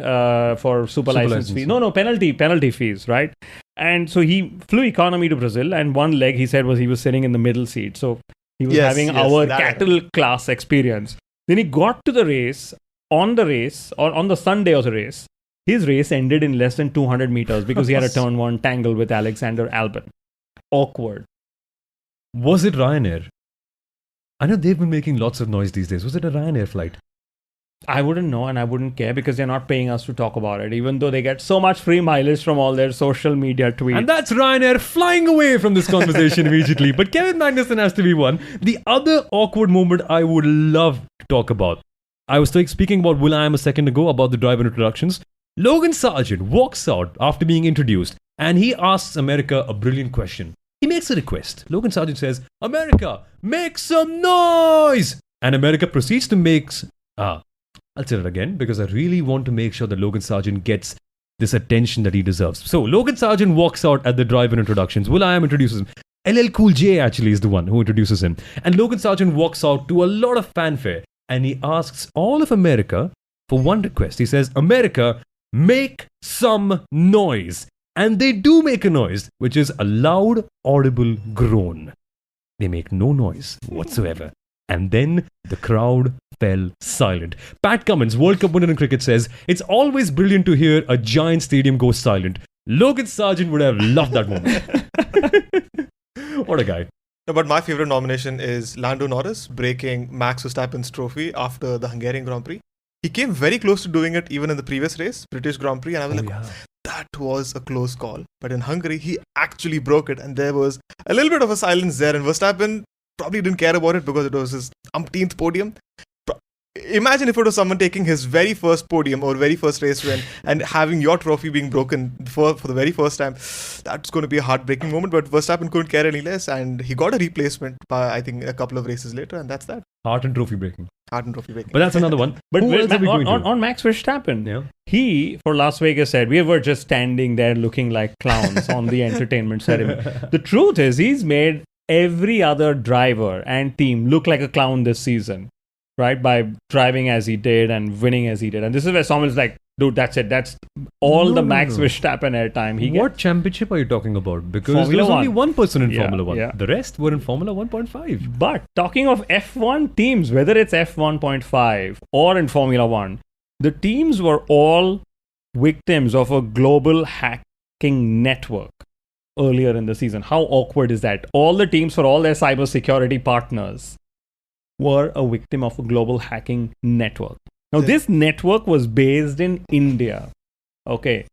For super license fees. No, penalty fees, right? And so he flew economy to Brazil, and one leg he said was he was sitting in the middle seat. So he was having our cattle class experience. Then he got to the race, on the Sunday of the race. His race ended in less than 200 meters because he had a turn 1 tangle with Alexander Albon. Awkward. Was it Ryanair? I know they've been making lots of noise these days. Was it a Ryanair flight? I wouldn't know and I wouldn't care because they're not paying us to talk about it, even though they get so much free mileage from all their social media tweets. And that's Ryanair flying away from this conversation immediately. But Kevin Magnussen has to be one. The other awkward moment I would love to talk about. I was speaking about Will.i.am a second ago about the driver introductions. Logan Sargent walks out after being introduced and he asks America a brilliant question. He makes a request. Logan Sargent says, "America, make some noise!" And America proceeds to make... I'll say it again because I really want to make sure that Logan Sargent gets this attention that he deserves. So, Logan Sargent walks out at the driver introductions. Will.i.am introduces him. LL Cool J actually is the one who introduces him. And Logan Sargent walks out to a lot of fanfare and he asks all of America for one request. He says, "America, make some noise." And they do make a noise, which is a loud, audible groan. They make no noise whatsoever. And then the crowd fell silent. Pat Cummins, World Cup winner in cricket, says, "It's always brilliant to hear a giant stadium go silent." Logan Sargent would have loved that moment. What a guy. No, but my favorite nomination is Lando Norris breaking Max Verstappen's trophy after the Hungarian Grand Prix. He came very close to doing it even in the previous race, British Grand Prix, and I was that was a close call. But in Hungary, he actually broke it, and there was a little bit of a silence there, and Verstappen probably didn't care about it because it was his umpteenth podium. Imagine if it was someone taking his very first podium or very first race win and having your trophy being broken for the very first time. That's going to be a heartbreaking moment, but Verstappen couldn't care any less, and he got a replacement by, I think, a couple of races later, and that's that. Heart and trophy breaking. Heart and trophy breaking. But that's another one. But Who else are we going to? on Max Verstappen, he, for Las Vegas, said, "We were just standing there looking like clowns on the entertainment ceremony." The truth is, he's made every other driver and team look like a clown this season, right? By driving as he did and winning as he did. And this is where someone's like, "Dude, that's it. That's all the Max Verstappen airtime he gets." What championship are you talking about? Because Formula there's only 1. one person in Yeah, Formula 1. yeah. The rest were in Formula 1.5. But talking of F1 teams, whether it's F1.5 or in Formula 1, the teams were all victims of a global hacking network earlier in the season. How awkward is that? All the teams for all their cybersecurity partners were a victim of a global hacking network. Now, this network was based in India. Okay.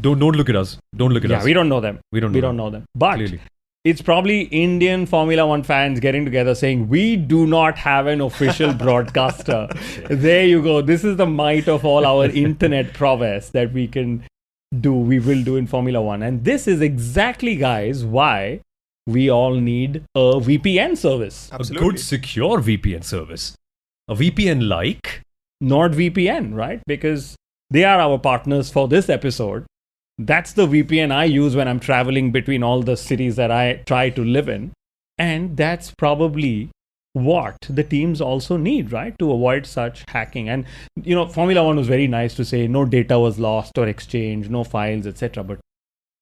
Don't look at us. Don't look at us. Yeah, we don't know them. We don't know them. But Clearly. it's probably Indian Formula 1 fans getting together saying, "We do not have an official broadcaster." There you go. This is the might of all our internet prowess that we will do in Formula 1. And this is exactly, guys, why we all need a VPN service. Absolutely. A good, secure VPN service. A VPN like... NordVPN, right? Because they are our partners for this episode. That's the VPN I use when I'm traveling between all the cities that I try to live in. And that's probably what the teams also need, right? To avoid such hacking. And, Formula 1 was very nice to say no data was lost or exchanged, no files, etc. But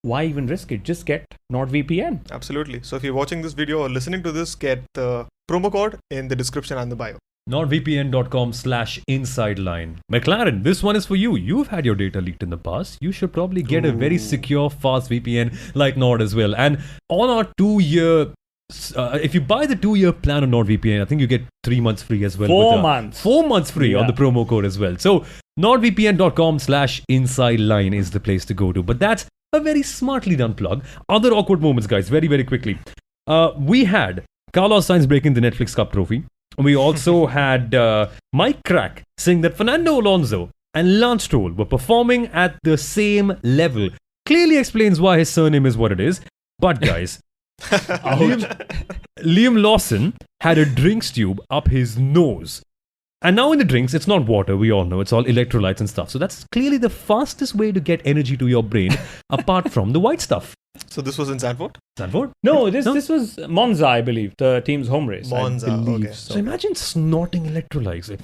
why even risk it? Just get NordVPN. Absolutely. So if you're watching this video or listening to this, get the promo code in the description and the bio. NordVPN.com/insideline. McLaren, this one is for you. You've had your data leaked in the past. You should probably get a very secure, fast VPN like Nord as well. And on our 2-year if you buy the 2-year plan on NordVPN, I think you get 3 months free as well. 4 months. 4 months free on the promo code as well. So nordvpn.com/insideline is the place to go to. But that's a very smartly done plug. Other awkward moments, guys, very, very quickly. We had Carlos Sainz breaking the Netflix Cup trophy. We also had Mike Crack saying that Fernando Alonso and Lance Stroll were performing at the same level. Clearly explains why his surname is what it is. But guys, Liam Lawson had a drinks tube up his nose. And now in the drinks, it's not water, we all know. It's all electrolytes and stuff. So that's clearly the fastest way to get energy to your brain, apart from the white stuff. So this was in Zandvoort? Zandvoort? No, this was Monza, I believe, the team's home race. Monza, okay. So imagine snorting electrolytes.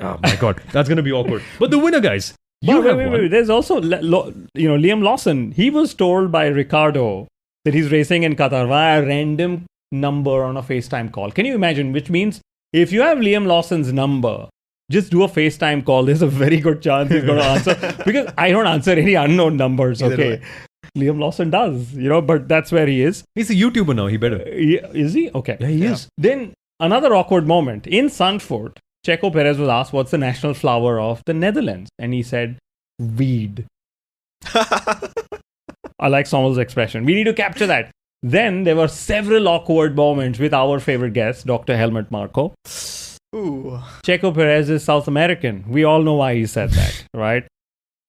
Oh my god, that's going to be awkward. But the winner, guys, wait. There's also, Liam Lawson. He was told by Ricardo that he's racing in Qatar via a random number on a FaceTime call. Can you imagine? Which means if you have Liam Lawson's number, just do a FaceTime call. There's a very good chance he's going to answer. Because I don't answer any unknown numbers, okay? Liam Lawson does, but that's where he is. He's a YouTuber now, he better. Is he? Okay. Yeah, he is. Then another awkward moment. In Zandvoort, Checo Perez was asked what's the national flower of the Netherlands. And he said, weed. I like Somel's expression. We need to capture that. Then there were several awkward moments with our favorite guest, Dr. Helmut Marko. Ooh. Checo Perez is South American. We all know why he said that, right?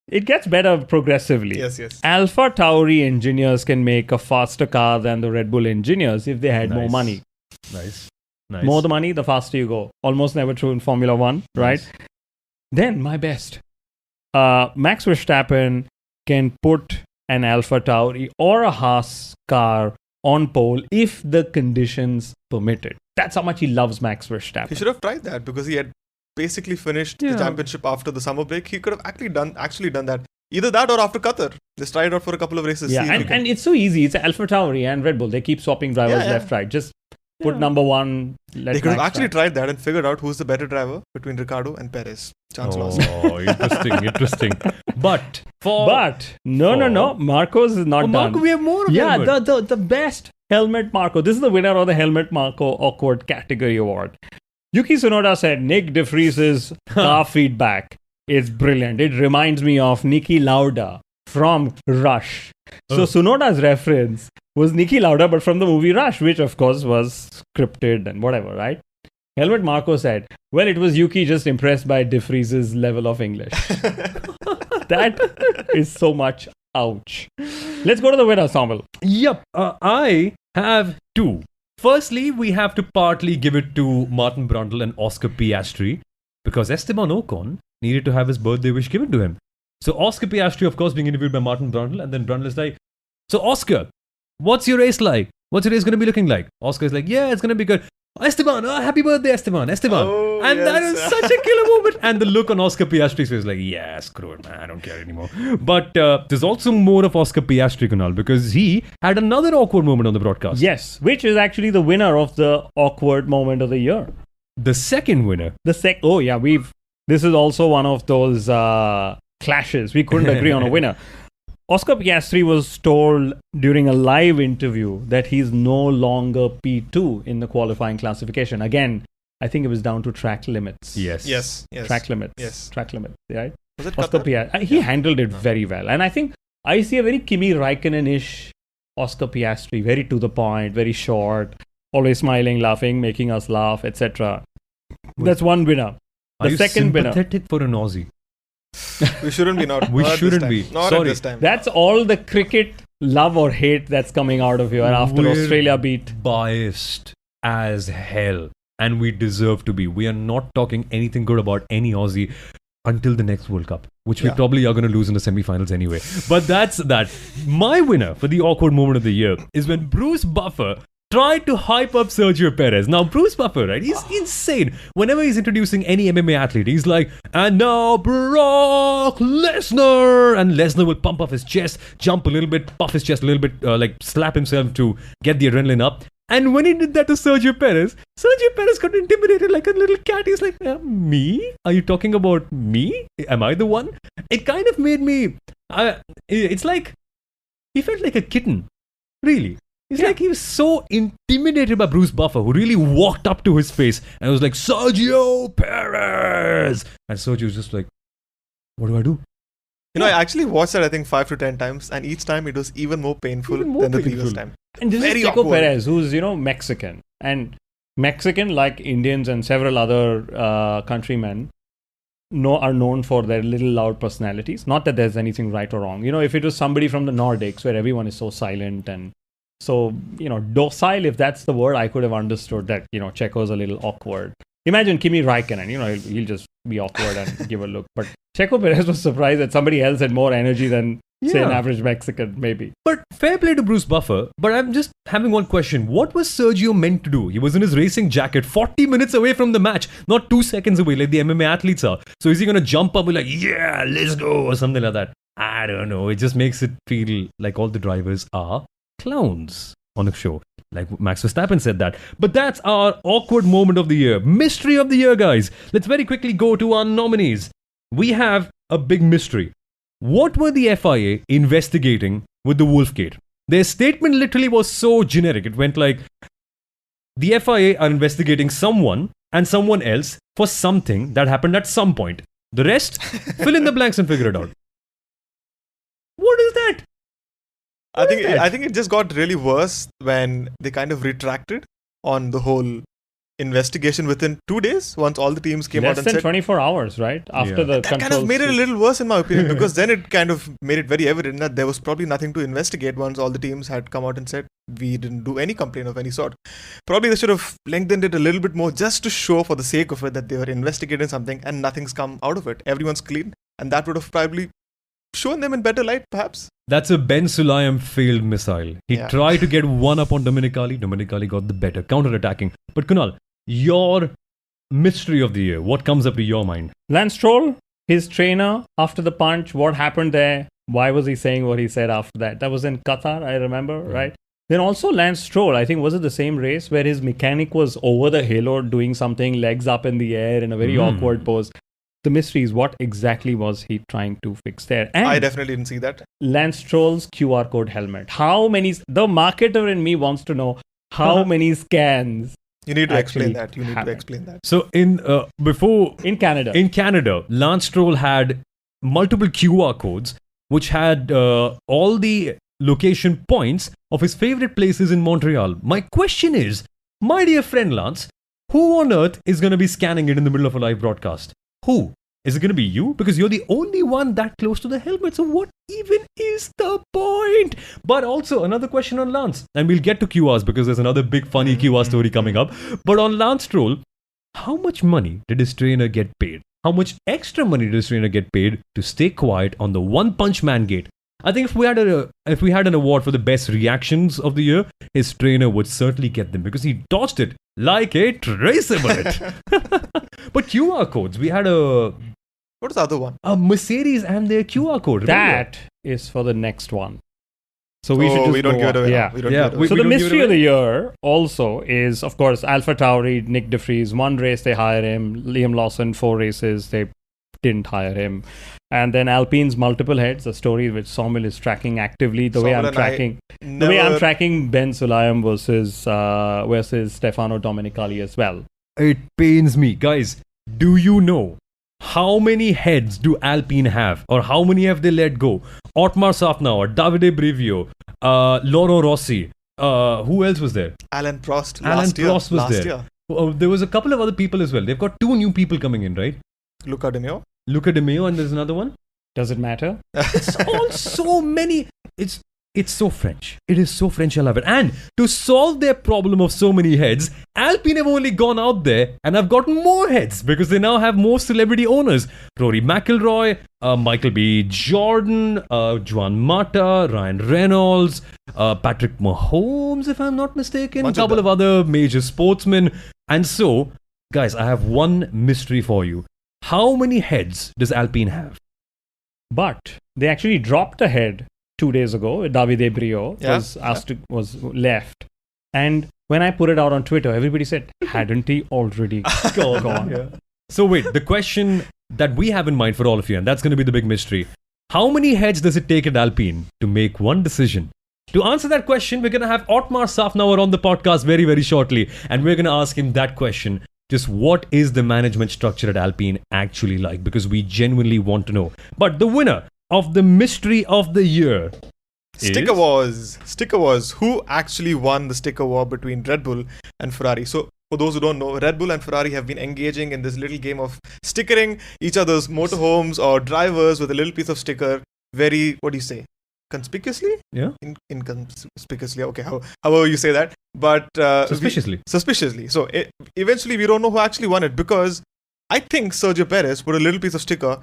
It gets better progressively. Yes. Alpha Tauri engineers can make a faster car than the Red Bull engineers if they had more money. Nice. More the money, the faster you go. Almost never true in Formula 1, right? Nice. Then, my best. Max Verstappen can put an Alpha Tauri or a Haas car on pole if the conditions permit it. That's how much he loves Max Verstappen. He should have tried that because he had basically finished the championship after the summer break. He could have actually done that. Either that or after Qatar. Just try it out for a couple of races. Yeah, and it's so easy. It's Alpha Tauri and Red Bull. They keep swapping drivers left, right. Just put number one. They could have actually tried that and figured out who's the better driver between Ricardo and Perez. Chance lost. Oh, interesting. But no. Marco's is not done. Marco, we have more of the best Helmut Marko. This is the winner of the Helmut Marko Awkward Category Award. Yuki Tsunoda said Nick De Vries's car feedback is brilliant. It reminds me of Niki Lauda from Rush. So Tsunoda's reference was Niki Lauda, but from the movie Rush, which of course was scripted and whatever, right? Helmut Marko said, well, it was Yuki just impressed by De Vries's level of English. That is so much ouch. Let's go to the winner, Samuel. Yep, I have two. Firstly, we have to partly give it to Martin Brundle and Oscar Piastri because Esteban Ocon needed to have his birthday wish given to him. So Oscar Piastri, of course, being interviewed by Martin Brundle, and then Brundle is like, so Oscar, what's your race like? What's your race going to be looking like? Oscar is like, yeah, it's going to be good. Esteban, happy birthday, Esteban. Oh, and yes. that is such a killer moment. And the look on Oscar Piastri's face is like, yeah, screw it, man. I don't care anymore. But there's also more of Oscar Piastri, Kunal, because he had another awkward moment on the broadcast. Yes, which is actually the winner of the awkward moment of the year. The second winner. This is also one of those clashes. We couldn't agree on a winner. Oscar Piastri was told during a live interview that he's no longer P2 in the qualifying classification. Again, I think it was down to track limits. Yes. Track limits. Yes. Track limits, right? Was it Oscar Qatar? Piastri, he handled it very well. And I think I see a very Kimi Raikkonen-ish Oscar Piastri, very to the point, very short, always smiling, laughing, making us laugh, etc. That's one winner. The second winner. Sympathetic for an Aussie? We shouldn't be not. We not shouldn't at be. this time. Not Sorry. at this time. That's all the cricket love or hate that's coming out of here after We're Australia beat. biased as hell, and we deserve to be. We are not talking anything good about any Aussie until the next World Cup, which we probably are going to lose in the semi-finals anyway. But that's that. My winner for the awkward moment of the year is when Bruce Buffer tried to hype up Sergio Perez. Now, Bruce Buffer, right? He's insane. Whenever he's introducing any MMA athlete, he's like, and now Brock Lesnar. And Lesnar will pump up his chest, jump a little bit, puff his chest a little bit, like slap himself to get the adrenaline up. And when he did that to Sergio Perez got intimidated like a little cat. He's like, me? Are you talking about me? Am I the one? It kind of made me... it's like... He felt like a kitten. Really. It's like he was so intimidated by Bruce Buffer, who really walked up to his face and was like, Sergio Perez! And Sergio was just like, what do I do? I actually watched that, I think, 5 to 10 times, and each time it was even more painful than the previous time. And this Very is Checo awkward. Perez, who's, Mexican. And Mexican, like Indians and several other countrymen, are known for their little loud personalities. Not that there's anything right or wrong. If it was somebody from the Nordics, where everyone is so silent and so, docile, if that's the word, I could have understood that, Checo's a little awkward. Imagine Kimi Raikkonen, he'll just be awkward and give a look. But Checo Perez was surprised that somebody else had more energy than, say, an average Mexican, maybe. But fair play to Bruce Buffer. But I'm just having one question. What was Sergio meant to do? He was in his racing jacket 40 minutes away from the match, not 2 seconds away like the MMA athletes are. So is he going to jump up and be like, yeah, let's go, or something like that? I don't know. It just makes it feel like all the drivers are clowns on a show. Like Max Verstappen said that. But that's our awkward moment of the year. Mystery of the year, guys. Let's very quickly go to our nominees. We have a big mystery. What were the FIA investigating with the Wolfgate? Their statement literally was so generic. It went like, the FIA are investigating someone and someone else for something that happened at some point. The rest, fill in the blanks and figure it out. What is that? I think it just got really worse when they kind of retracted on the whole investigation within 2 days, once all the teams came out Less and than said 24 hours, right? After the that kind of made it a little worse in my opinion, because then it kind of made it very evident that there was probably nothing to investigate once all the teams had come out and said we didn't do any complaint of any sort. Probably they should have lengthened it a little bit more just to show, for the sake of it, that they were investigating something and nothing's come out of it. Everyone's clean, and that would have probably shown them in better light, perhaps. That's a Ben Sulayem failed missile. He tried to get one up on Dominicali. Dominicali got the better, counter-attacking. But Kunal, your mystery of the year, what comes up to your mind? Lance Stroll, his trainer, after the punch, what happened there? Why was he saying what he said after that? That was in Qatar, I remember, right? Then also Lance Stroll, I think, was it the same race where his mechanic was over the halo doing something, legs up in the air in a very awkward pose? The mystery is, what exactly was he trying to fix there? And I definitely didn't see that. Lance Stroll's QR code helmet. How many? The marketer in me wants to know how many scans. You need to explain actually that. So in Canada, Lance Stroll had multiple QR codes which had all the location points of his favorite places in Montreal. My question is, my dear friend Lance, who on earth is going to be scanning it in the middle of a live broadcast? Who? Is it going to be you? Because you're the only one that close to the helmet. So what even is the point? But also another question on Lance. And we'll get to QRs because there's another big funny QR story coming up. But on Lance Stroll, how much money did his trainer get paid? How much extra money did his trainer get paid to stay quiet on the One Punch Man gate? I think if we had an award for the best reactions of the year, his trainer would certainly get them because he dodged it like a tracer bullet. But QR codes, we had What was the other one? a Mercedes and their QR code. Remember? That is for the next one. So we should just we don't go give it on. away. Yeah. We don't give it away. So We the don't give it mystery of away? the year also is, of course, Alpha Tauri, Nick De Vries. One race they hire him. Liam Lawson, 4 races they didn't hire him. And then Alpine's multiple heads, a story which Somil is tracking actively. The way I'm tracking Ben Sulayem versus Stefano Domenicali as well. It pains me. Guys, do you know how many heads do Alpine have? Or how many have they let go? Otmar Safnauer, Davide Brivio, Loro Rossi. Who else was there? Alan Prost. Alan Prost was there. Year. There was a couple of other people as well. They've got 2 new people coming in, right? Luca De Meo. Luca De Meo, and there's another one. Does it matter? It's all so many. It's so French. It is so French. I love it. And to solve their problem of so many heads, Alpine have only gone out there and have gotten more heads because they now have more celebrity owners. Rory McIlroy, Michael B. Jordan, Juan Mata, Ryan Reynolds, Patrick Mahomes, if I'm not mistaken, a couple of other major sportsmen. And so, guys, I have one mystery for you. How many heads does Alpine have? But they actually dropped a head 2 days ago. Davide Brio was left. And when I put it out on Twitter, everybody said, hadn't he already gone? Yeah. So wait, the question that we have in mind for all of you, and that's going to be the big mystery. How many heads does it take at Alpine to make one decision? To answer that question, we're going to have Otmar Safnauer on the podcast very, very shortly. And we're going to ask him that question. Just what is the management structure at Alpine actually like? Because we genuinely want to know. But the winner of the mystery of the year Sticker Wars. Who actually won the sticker war between Red Bull and Ferrari? So, for those who don't know, Red Bull and Ferrari have been engaging in this little game of stickering each other's motorhomes or drivers with a little piece of sticker. Very, what do you say? Conspicuously? Yeah. Inconspicuously. Okay, however you say that. But suspiciously. So, eventually, we don't know who actually won it because I think Sergio Perez put a little piece of sticker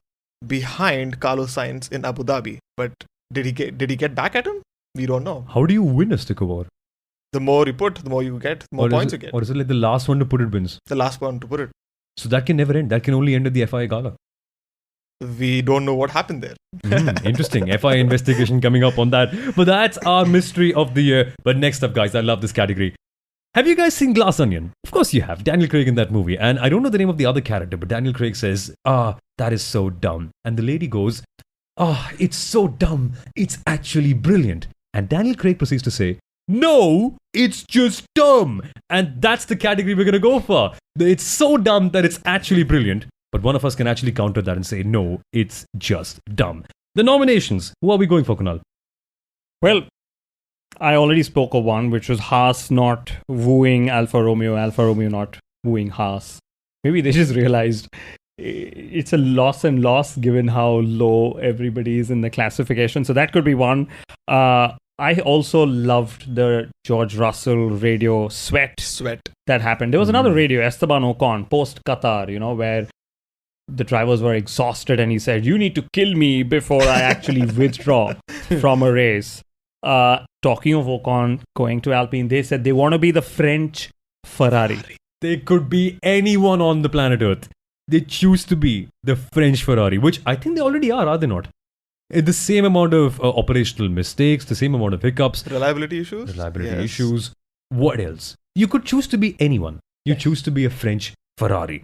behind Carlos Sainz in Abu Dhabi. But did he get back at him? We don't know. How do you win a sticker war? The more you put, the more you get, the more points you get. Or is it like the last one to put it wins? The last one to put it. So that can never end. That can only end at the FIA gala. We don't know what happened there. Interesting. FIA investigation coming up on that. But that's our mystery of the year. But next up, guys, I love this category. Have you guys seen Glass Onion? Of course you have. Daniel Craig in that movie. And I don't know the name of the other character, but Daniel Craig says, that is so dumb. And the lady goes, it's so dumb. It's actually brilliant. And Daniel Craig proceeds to say, no, it's just dumb. And that's the category we're going to go for. It's so dumb that it's actually brilliant. But one of us can actually counter that and say, no, it's just dumb. The nominations. Who are we going for, Kunal? Well, I already spoke of one, which was Haas not wooing Alfa Romeo not wooing Haas. Maybe they just realized it's a loss and loss given how low everybody is in the classification. So that could be one. I also loved the George Russell radio sweat that happened. There was another radio, Esteban Ocon, post Qatar, where the drivers were exhausted and he said, you need to kill me before I actually withdraw from a race. Talking of Ocon going to Alpine, they said they want to be the French Ferrari. They could be anyone on the planet Earth. They choose to be the French Ferrari, which I think they already are they not? The same amount of operational mistakes, the same amount of hiccups. Reliability issues. What else? You could choose to be anyone. You choose to be a French Ferrari.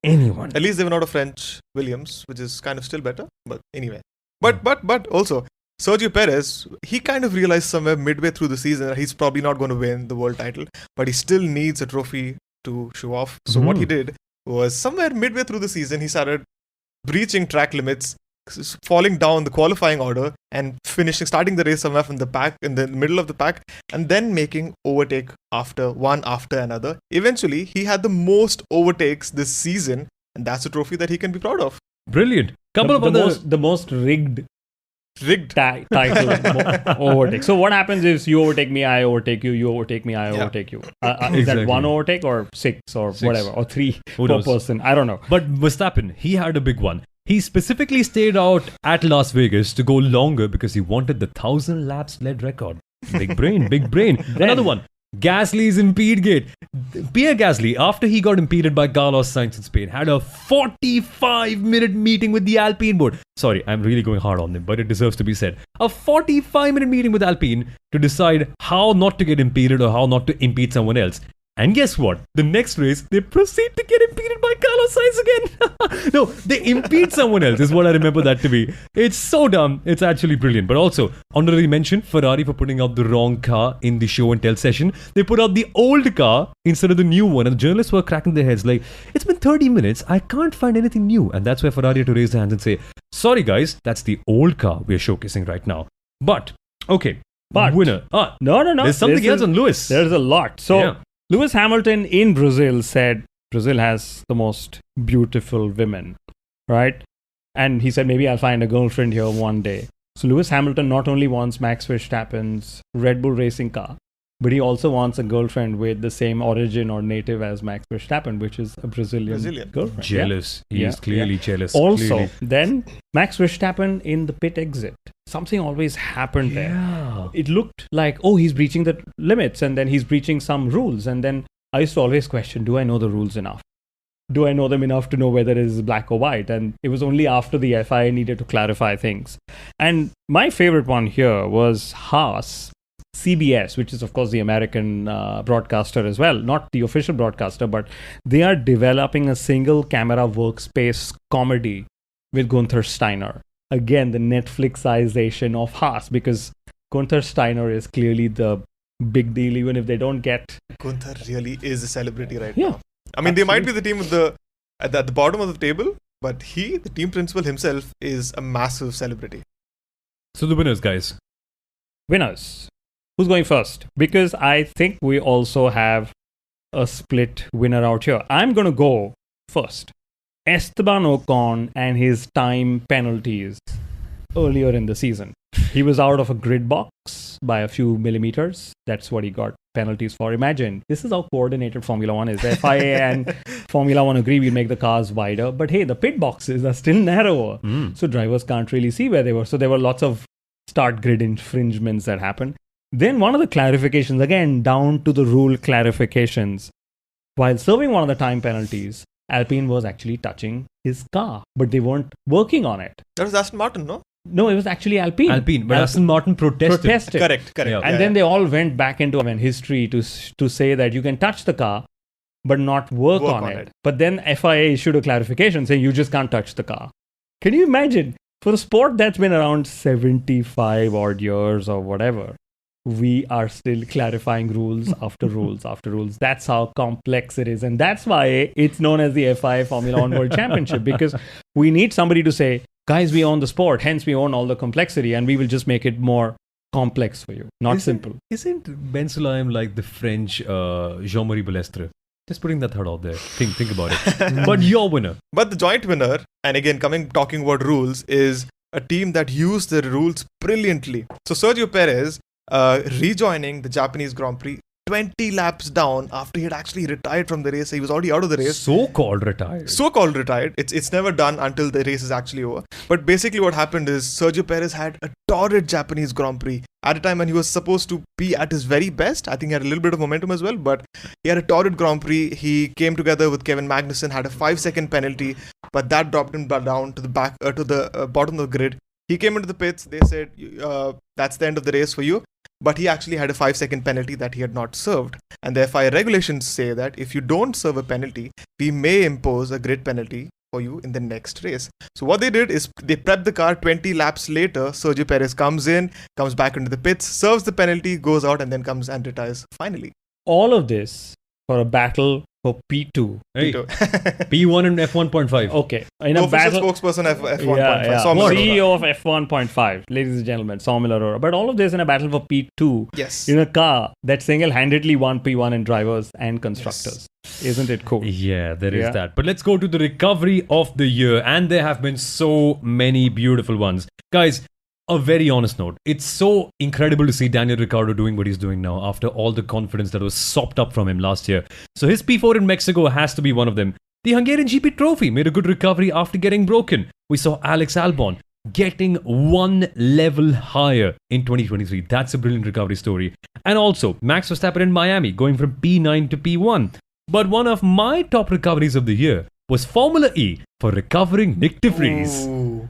Anyone. At least they were not a French Williams, which is kind of still better. But anyway. But also, Sergio Perez, he kind of realized somewhere midway through the season that he's probably not going to win the world title, but he still needs a trophy to show off. So what he did was somewhere midway through the season, he started breaching track limits, falling down the qualifying order and starting the race somewhere from the pack, in the middle of the pack, and then making overtake after another. Eventually, he had the most overtakes this season, and that's a trophy that he can be proud of. Brilliant. The most rigged title overtake. So what happens is you overtake me, I overtake you, you overtake me, I overtake you. Is that one overtake or six or whatever, or three per person? I don't know. But Verstappen, he had a big one. He specifically stayed out at Las Vegas to go longer because he wanted the 1,000 laps led record. Big brain. Another one. Gasly's impede gate. Pierre Gasly, after he got impeded by Carlos Sainz in Spain, had a 45-minute meeting with the Alpine board. Sorry, I'm really going hard on them, but it deserves to be said. A 45-minute meeting with Alpine to decide how not to get impeded or how not to impede someone else. And guess what? The next race, they proceed to get impeded by Carlos Sainz again. No, they impede someone else is what I remember that to be. It's so dumb. It's actually brilliant. But also, honorary mention, Ferrari for putting out the wrong car in the show and tell session. They put out the old car instead of the new one. And the journalists were cracking their heads like, it's been 30 minutes. I can't find anything new. And that's where Ferrari had to raise their hands and say, sorry guys, that's the old car we're showcasing right now. But, okay. But, winner. No. There's something else on Lewis. There's a lot. So, yeah. Lewis Hamilton in Brazil said Brazil has the most beautiful women, right? And he said, maybe I'll find a girlfriend here one day. So Lewis Hamilton not only wants Max Verstappen's Red Bull racing car, but he also wants a girlfriend with the same origin or native as Max Verstappen, which is a Brazilian girlfriend. Jealous. Yeah? He is clearly jealous. Also, then Max Verstappen in the pit exit. Something always happened there. It looked like, he's breaching the limits and then he's breaching some rules. And then I used to always question, do I know the rules enough? Do I know them enough to know whether it is black or white? And it was only after the FIA needed to clarify things. And my favorite one here was Haas, CBS, which is of course the American broadcaster as well, not the official broadcaster, but they are developing a single camera workspace comedy with Gunther Steiner. Again, the Netflixization of Haas, because Gunther Steiner is clearly the big deal, even if they don't get. Gunther really is a celebrity right Yeah, now. I mean, they might be the team at the bottom of the table, but the team principal himself, is a massive celebrity. So the winners, guys. Winners. Who's going first? Because I think we also have a split winner out here. I'm going to go first. Esteban Ocon and his time penalties earlier in the season. He was out of a grid box by a few millimeters. That's what he got penalties for. Imagine, this is how coordinated Formula One is. The FIA and Formula One agree we'll make the cars wider. But hey, the pit boxes are still narrower. So drivers can't really see where they were. So there were lots of start grid infringements that happened. Then one of the clarifications, again, down to the rule clarifications. While serving one of the time penalties, Alpine was actually touching his car, but they weren't working on it. That was Aston Martin, no? No, it was actually Alpine. But Aston Martin protested. Correct. Yeah. And then they all went back into history to say that you can touch the car, but not work on it. But then FIA issued a clarification saying you just can't touch the car. Can you imagine? For a sport that's been around 75 odd years or whatever, we are still clarifying rules after rules after rules. That's how complex it is. And that's why it's known as the FIA Formula One World Championship, because we need somebody to say, guys, we own the sport, hence we own all the complexity, and we will just make it more complex for you, not simple. Isn't Ben Sulayem like the French Jean-Marie Balestre? Just putting that thought out there. Think about it. But your winner. But the joint winner, and again, talking about rules, is a team that used the rules brilliantly. So Sergio Perez, rejoining the Japanese Grand Prix 20 laps down after he had actually retired from the race. He was already out of the race. So-called retired. It's never done until the race is actually over. But basically what happened is Sergio Perez had a torrid Japanese Grand Prix at a time when he was supposed to be at his very best. I think he had a little bit of momentum as well, but he had a torrid Grand Prix. He came together with Kevin Magnussen, had a 5-second penalty, but that dropped him down to the back to the bottom of the grid. He came into the pits. They said, that's the end of the race for you. But he actually had a 5-second penalty that he had not served. And the FIA regulations say that if you don't serve a penalty, we may impose a grid penalty for you in the next race. So what they did is they prepped the car. 20 laps later, Sergio Perez comes back into the pits, serves the penalty, goes out, and then comes and retires finally. All of this for a battle for P2. Hey, P1 and F1.5. Okay. In a battle. Spokesperson F1.5. Yeah. Saumil CEO of F1.5. Ladies and gentlemen, Saumil Arora. But all of this in a battle for P2. Yes. In a car that single-handedly won P1 in drivers and constructors. Yes. Isn't it cool? Yeah, there is that. But let's go to the recovery of the year. And there have been so many beautiful ones. Guys, a very honest note. It's so incredible to see Daniel Ricciardo doing what he's doing now after all the confidence that was sopped up from him last year. So his P4 in Mexico has to be one of them. The Hungarian GP trophy made a good recovery after getting broken. We saw Alex Albon getting one level higher in 2023. That's a brilliant recovery story. And also, Max Verstappen in Miami going from P9 to P1. But one of my top recoveries of the year was Formula E for recovering Nick de Vries. Ooh.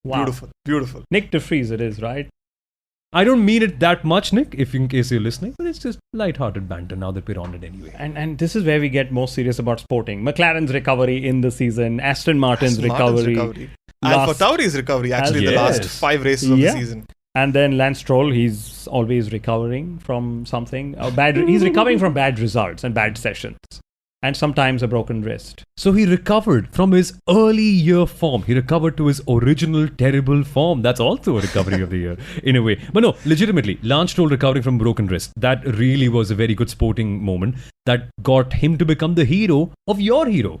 Wow. Beautiful. Nick de Vries it is, right? I don't mean it that much, Nick, in case you're listening, but it's just light-hearted banter now that we're on it anyway. And this is where we get more serious about sporting. McLaren's recovery in the season, Aston Martin's recovery. And for Tauri's recovery, actually, the last 5 races of the season. And then Lance Stroll, he's always recovering from something. He's recovering from bad results and bad sessions. And sometimes a broken wrist. So he recovered from his early year form. He recovered to his original terrible form. That's also a recovery of the year, in a way. But no, legitimately, Lance Stroll recovering from broken wrist. That really was a very good sporting moment that got him to become the hero of your hero.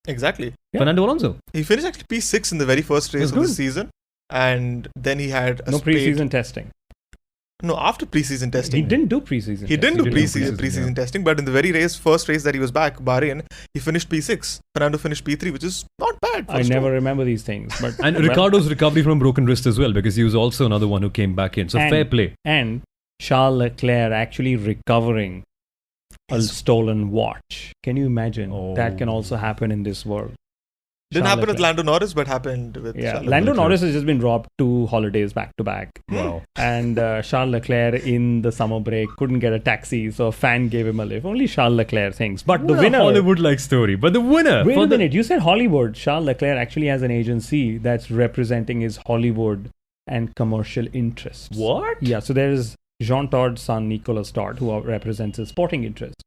Exactly. Yeah. Fernando Alonso. He finished actually P6 in the very first race of the season. And then he had no preseason testing. No, after preseason testing. He didn't do preseason testing. He didn't do preseason testing, but in the very first race that he was back, Bahrain, he finished P6. Fernando finished P3, which is not bad. I never remember these things. But and Ricardo's recovery from broken wrist as well, because he was also another one who came back in. So fair play. And Charles Leclerc actually recovering a stolen watch. Can you imagine? That can also happen in this world. Didn't happen with Lando Norris, but happened with Charles Lando Norris has just been robbed 2 holidays back to back. Wow. And Charles Leclerc in the summer break couldn't get a taxi, so a fan gave him a lift. Only Charles Leclerc thinks. But the winner... Hollywood-like story. But the winner... Wait a minute. You said Hollywood. Charles Leclerc actually has an agency that's representing his Hollywood and commercial interests. What? Yeah, so there is Jean Todd's son, Nicolas Todd, who represents his sporting interests.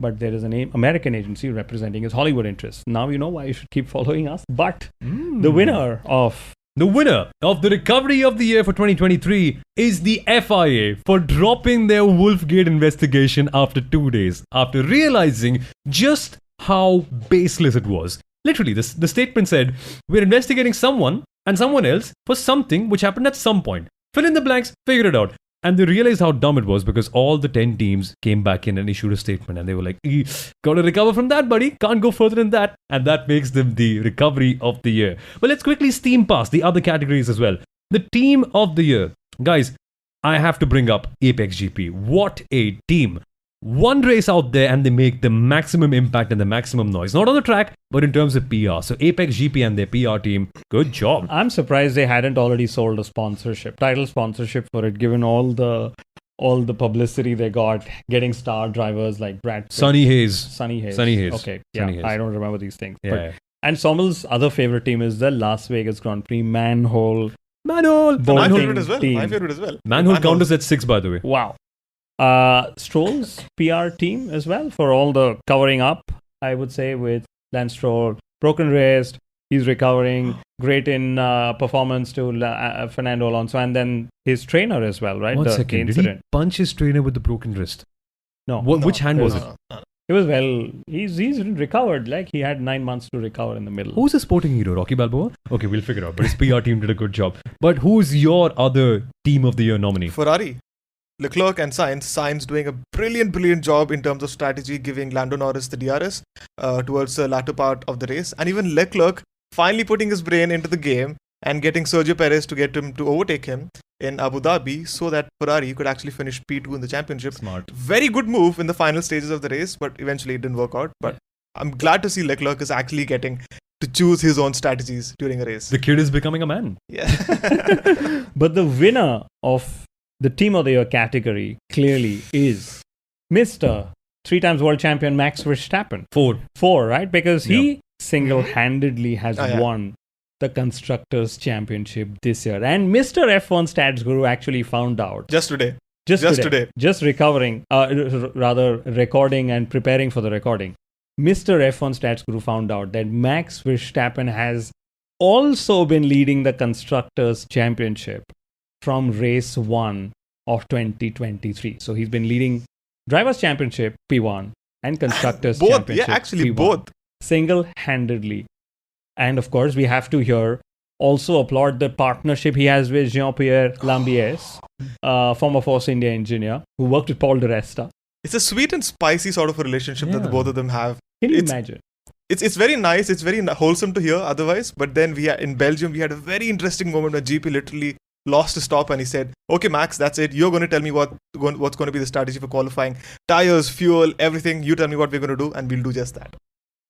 But there is an American agency representing his Hollywood interests. Now you know why you should keep following us. But the winner of the recovery of the year for 2023 is the FIA for dropping their Wolfgate investigation after 2 days, after realizing just how baseless it was. Literally, the statement said, we're investigating someone and someone else for something which happened at some point. Fill in the blanks, figure it out. And they realized how dumb it was because all the 10 teams came back in and issued a statement. And they were like, gotta recover from that, buddy. Can't go further than that. And that makes them the recovery of the year. But let's quickly steam past the other categories as well. The team of the year. Guys, I have to bring up Apex GP. What a team. One race out there and they make the maximum impact and the maximum noise. Not on the track, but in terms of PR. So Apex GP and their PR team, good job. I'm surprised they hadn't already sold a title sponsorship for it, given all the publicity they got, getting star drivers like Brad Pitt. Sunny Hayes. Okay, Sunny Hayes. I don't remember these things. Yeah. And Sommel's other favorite team is the Las Vegas Grand Prix Manhole. My favorite as well. Team. Manhole counters at 6, by the way. Wow. Stroll's PR team as well for all the covering up, I would say, with Lance Stroll. Broken wrist, he's recovering. Great in performance to Fernando Alonso, and then his trainer as well, right? One second. Did he punch his trainer with the broken wrist? No. Which hand was it? It was he's recovered. Like, he had 9 months to recover in the middle. Who's a sporting hero? Rocky Balboa? Okay, we'll figure it out. But his PR team did a good job. But who's your other team of the year nominee? Ferrari. Leclerc and Sainz doing a brilliant job in terms of strategy, giving Lando Norris the DRS towards the latter part of the race. And even Leclerc finally putting his brain into the game and getting Sergio Perez to get him to overtake him in Abu Dhabi so that Ferrari could actually finish P2 in the championship. Smart. Very good move in the final stages of the race, but eventually it didn't work out. But I'm glad to see Leclerc is actually getting to choose his own strategies during a race. The kid is becoming a man. Yeah. But the winner of the team of the year category clearly is Mr. 3-time world champion Max Verstappen. Four, right? Because he single-handedly has won the Constructors' Championship this year. And Mr. F1 Stats Guru actually found out. Just today. Just recovering, recording and preparing for the recording. Mr. F1 Stats Guru found out that Max Verstappen has also been leading the Constructors' Championship from race 1 of 2023. So he's been leading Drivers' Championship P1 and Constructors' Championship P1. Both. Single-handedly. And of course, we have to here also applaud the partnership he has with Jean-Pierre Lambies, former Force India engineer, who worked with Paul di Resta. It's a sweet and spicy sort of a relationship that the both of them have. Can you imagine? It's very nice. It's very wholesome to hear otherwise. But then in Belgium, we had a very interesting moment where GP literally lost a stop and he said, okay, Max, that's it. You're going to tell me what's going to be the strategy for qualifying. Tires, fuel, everything. You tell me what we're going to do and we'll do just that.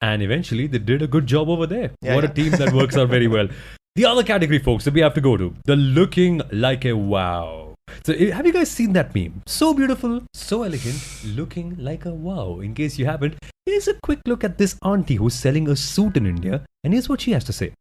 And eventually, they did a good job over there. What a team that works out very well. The other category, folks, that we have to go to, the looking like a wow. So have you guys seen that meme? So beautiful, so elegant, looking like a wow. In case you haven't, here's a quick look at this auntie who's selling a suit in India. And here's what she has to say.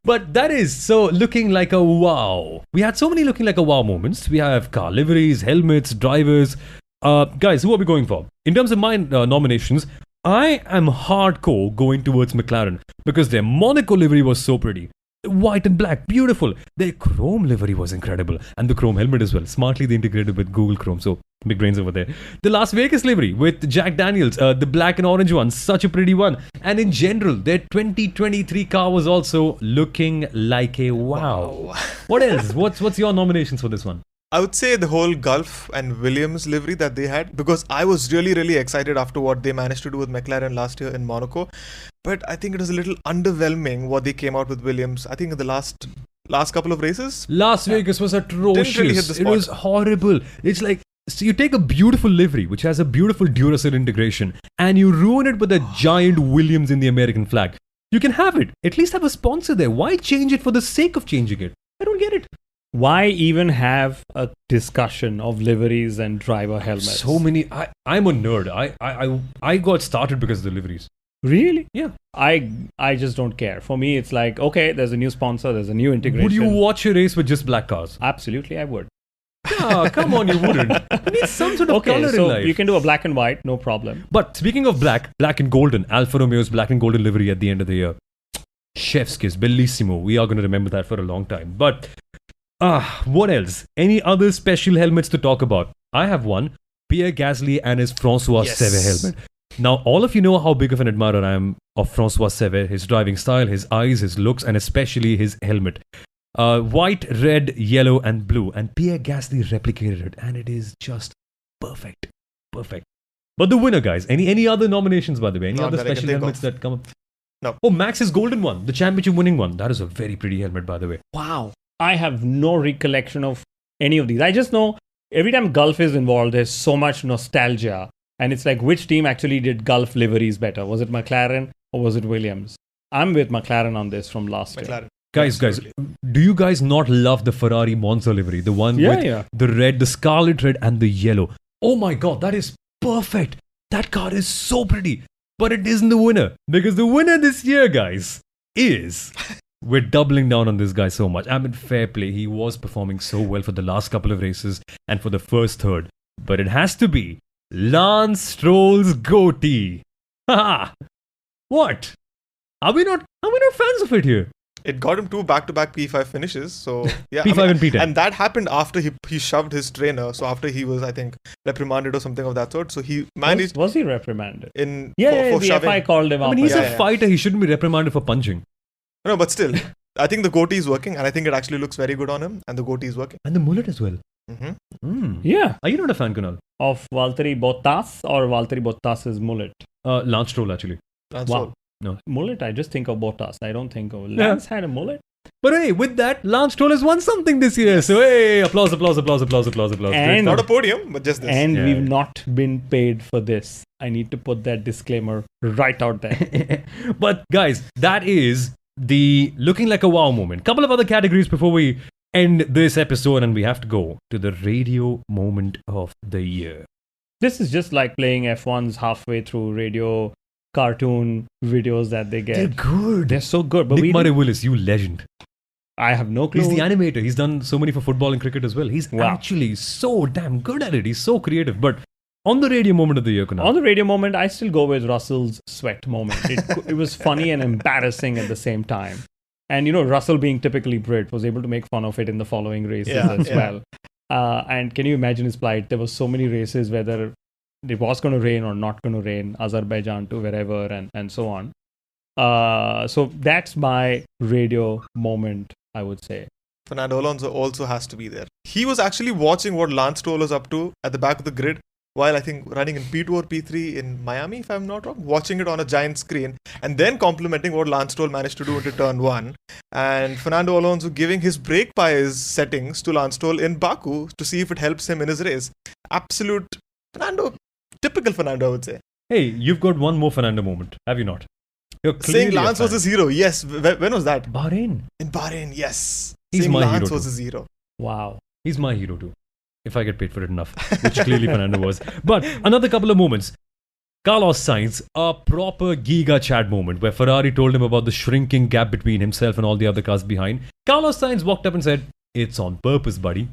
But that is so looking like a wow. We had so many looking like a wow moments. We have car liveries, helmets, drivers. Guys, who are we going for? In terms of my nominations, I am hardcore going towards McLaren because their Monaco livery was so pretty. White and black, beautiful. Their Chrome livery was incredible. And the Chrome helmet as well. Smartly they integrated with Google Chrome. So big brains over there. The Las Vegas livery with Jack Daniels, the black and orange one, such a pretty one. And in general, their 2023 car was also looking like a wow. What else? What's your nominations for this one? I would say the whole Gulf and Williams livery that they had, because I was really excited after what they managed to do with McLaren last year in Monaco. But I think it was a little underwhelming what they came out with Williams. I think in the last couple of races. Las Vegas was atrocious. Didn't really hit the spot. It was horrible. It's like, so you take a beautiful livery, which has a beautiful Duracell integration, and you ruin it with a giant Williams in the American flag. You can have it. At least have a sponsor there. Why change it for the sake of changing it? I don't get it. Why even have a discussion of liveries and driver helmets? So many. I'm a nerd. I got started because of the liveries. Really? Yeah. I just don't care. For me, it's like, okay, there's a new sponsor, there's a new integration. Would you watch a race with just black cars? Absolutely, I would. Ah, come on, you wouldn't. You need some sort of color so in life. you can do a black and white, no problem. But speaking of black and golden, Alfa Romeo's black and golden livery at the end of the year. Chef's kiss, bellissimo. We are going to remember that for a long time. But, what else? Any other special helmets to talk about? I have one. Pierre Gasly and his François Sever helmet. Now, all of you know how big of an admirer I am of François Sever, his driving style, his eyes, his looks, and especially his helmet. White, red, yellow, and blue. And Pierre Gasly replicated it. And it is just perfect. Perfect. But the winner, guys. Any other nominations, by the way? Any other special helmets that come up? No. Oh, Max's golden one. The championship winning one. That is a very pretty helmet, by the way. Wow. I have no recollection of any of these. I just know every time Gulf is involved, there's so much nostalgia. And it's like, which team actually did Gulf liveries better? Was it McLaren or was it Williams? I'm with McLaren on this from last year. Guys, do you guys not love the Ferrari Monza livery? The one with the red, the scarlet red and the yellow. Oh my God, that is perfect. That car is so pretty. But it isn't the winner. Because the winner this year, guys, is... We're doubling down on this guy so much. I mean, fair play. He was performing so well for the last couple of races and for the first third. But it has to be Lance Stroll's goatee. Haha. What? Are we not fans of it here? It got him 2 back-to-back P5 finishes. So yeah, P5 and P10. And that happened after he shoved his trainer. So after he was, I think, reprimanded or something of that sort. So he managed. Was he reprimanded? For the shoving. FI called him out. I mean, he's a fighter. He shouldn't be reprimanded for punching. No, but still, I think the goatee is working, and I think it actually looks very good on him. And the goatee is working. And the mullet as well. Mm-hmm. Yeah. Are you not a fan, Kunal? Of Valtteri Bottas or Valtteri Bottas's mullet? Lance Stroll, actually. Wow. No. Mullet, I just think of Bottas. I don't think of... Lance had a mullet. But hey, with that, Lance Stroll has won something this year. So hey, applause. And not a podium, but just this. And we've not been paid for this. I need to put that disclaimer right out there. But guys, that is the looking like a wow moment. Couple of other categories before we end this episode, and we have to go to the radio moment of the year. This is just like playing F1s halfway through radio cartoon videos that they get. They're good. They're so good. But Nick Murray Willis, you legend. I have no clue. He's the animator. He's done so many for football and cricket as well. He's actually so damn good at it. He's so creative. But on the radio moment of the year, Kunal. On the radio moment, I still go with Russell's sweat moment. It was funny and embarrassing at the same time. And you know, Russell being typically Brit was able to make fun of it in the following races as well. And can you imagine his plight? There were so many races whether it was going to rain or not going to rain, Azerbaijan to wherever and so on. So that's my radio moment, I would say. Fernando Alonso also has to be there. He was actually watching what Lance Stroll was up to at the back of the grid while I think running in P2 or P3 in Miami, if I'm not wrong, watching it on a giant screen and then complimenting what Lance Stroll managed to do into turn 1. And Fernando Alonso giving his brake bias settings to Lance Stroll in Baku to see if it helps him in his race. Absolute Fernando, typical Fernando, I would say. Hey, you've got one more Fernando moment, have you not? You're saying Lance was his hero. Yes. When was that? Bahrain. In Bahrain, yes. He's saying my Lance hero was too. his hero. Wow. He's my hero too. If I get paid for it enough, which clearly Fernando was. But another couple of moments. Carlos Sainz, a proper Giga Chad moment where Ferrari told him about the shrinking gap between himself and all the other cars behind. Carlos Sainz walked up and said, "It's on purpose, buddy."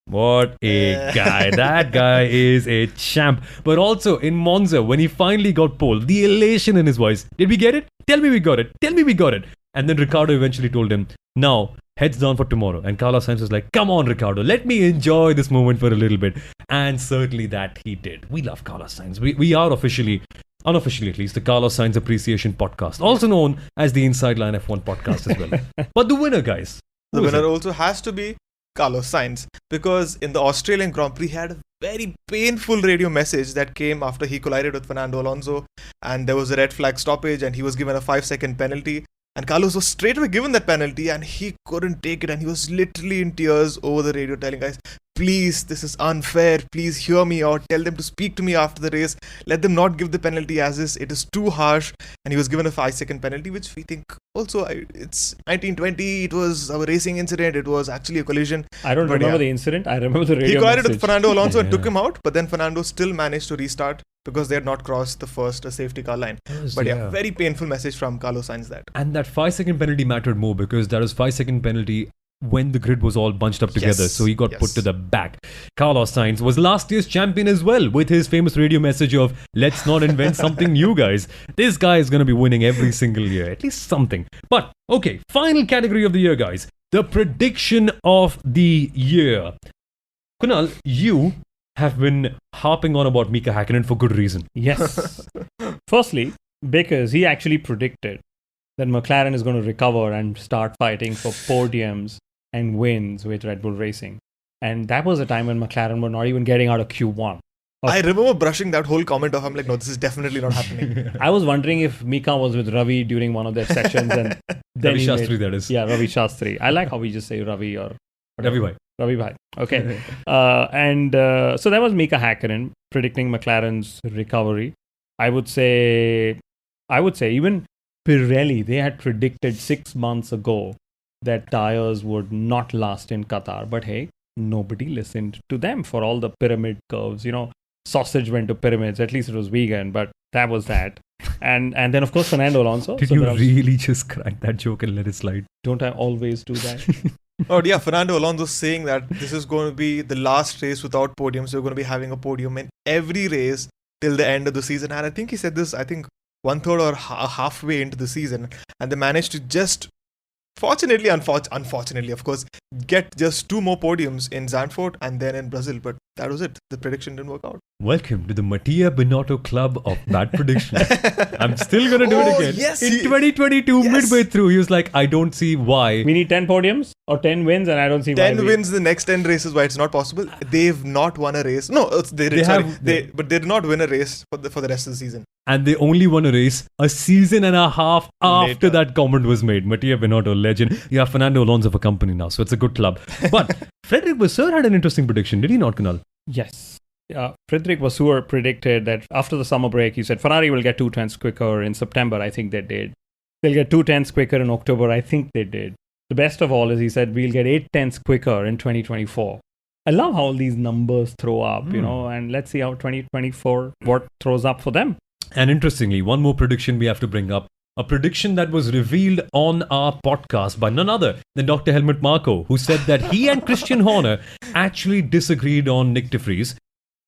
What a guy. That guy is a champ. But also in Monza, when he finally got pole, the elation in his voice. Did we get it? Tell me we got it. Tell me we got it. And then Ricciardo eventually told him, "Now, heads down for tomorrow." And Carlos Sainz was like, "Come on, Ricciardo, let me enjoy this moment for a little bit." And certainly that he did. We love Carlos Sainz. We are officially, unofficially at least, the Carlos Sainz Appreciation Podcast, also known as the Inside Line F1 Podcast as well. But the winner, guys. The winner also has to be Carlos Sainz, because in the Australian Grand Prix he had a very painful radio message that came after he collided with Fernando Alonso, and there was a red flag stoppage and he was given a 5-second penalty, and Carlos was straight away given that penalty and he couldn't take it, and he was literally in tears over the radio telling guys, "Please, this is unfair, please hear me out, tell them to speak to me after the race, let them not give the penalty as is, it is too harsh." And he was given a 5-second penalty, which we think also, it's 1920, it was a racing incident, it was actually a collision. I don't remember the incident, I remember the radio He collided message. with Fernando Alonso and took him out, but then Fernando still managed to restart because they had not crossed the first safety car line. But yeah, very painful message from Carlos Sainz that. And that 5-second penalty mattered more because that was 5-second penalty when the grid was all bunched up together. So he got put to the back. Carlos Sainz was last year's champion as well, with his famous radio message of, let's not invent something new, guys. This guy is going to be winning every single year, at least something. But, okay, final category of the year, guys. The prediction of the year. Kunal, you have been harping on about Mika Hakkinen for good reason. Yes. Firstly, because he actually predicted that McLaren is going to recover and start fighting for podiums and wins with Red Bull Racing. And that was a time when McLaren were not even getting out of Q1. I remember brushing that whole comment off. I'm like, no, this is definitely not happening. I was wondering if Mika was with Ravi during one of their sections. And then Ravi Shastri, that is. Yeah, Ravi Shastri. I like how we just say Ravi or... Ravi Bhai. Ravi Bhai. Okay. So that was Mika Hakkinen predicting McLaren's recovery. I would say even Pirelli, they had predicted 6 months ago that tires would not last in Qatar. But hey, nobody listened to them for all the pyramid curves. Sausage went to pyramids. At least it was vegan, but that was that. And then, of course, Fernando Alonso. Did you really just crack that joke and let it slide? Don't I always do that? Oh, yeah. Fernando Alonso saying that this is going to be the last race without podiums. We're going to be having a podium in every race till the end of the season. And I think he said this, 1/3 or halfway into the season. And they managed to just, unfortunately, of course, get just 2 more podiums in Zandvoort and then in Brazil. But that was it. The prediction didn't work out. Welcome to the Mattia Binotto Club of bad predictions. I'm still going to do it again. Yes, in 2022, midway through, he was like, I don't see why. We need 10 podiums or 10 wins, and I don't see why. 10 wins the next 10 races, why it's not possible. They've not won a race. No, they did. But they did not win a race for the rest of the season. And they only won a race a season and a half after that comment was made. Mattia Binotto, legend. Yeah, Fernando Alonso for company now, so it's a good club. But Frederick Vasseur had an interesting prediction, did he not, Kunal? Yes. Frederick Vasseur predicted that after the summer break, he said Ferrari will get 2 tenths quicker in September. I think they did. They'll get 2 tenths quicker in October. I think they did. The best of all is he said we'll get 8 tenths quicker in 2024. I love how all these numbers throw up, and let's see how 2024, what throws up for them. And interestingly, one more prediction we have to bring up. A prediction that was revealed on our podcast by none other than Dr. Helmut Marko, who said that he and Christian Horner actually disagreed on Nick de Vries.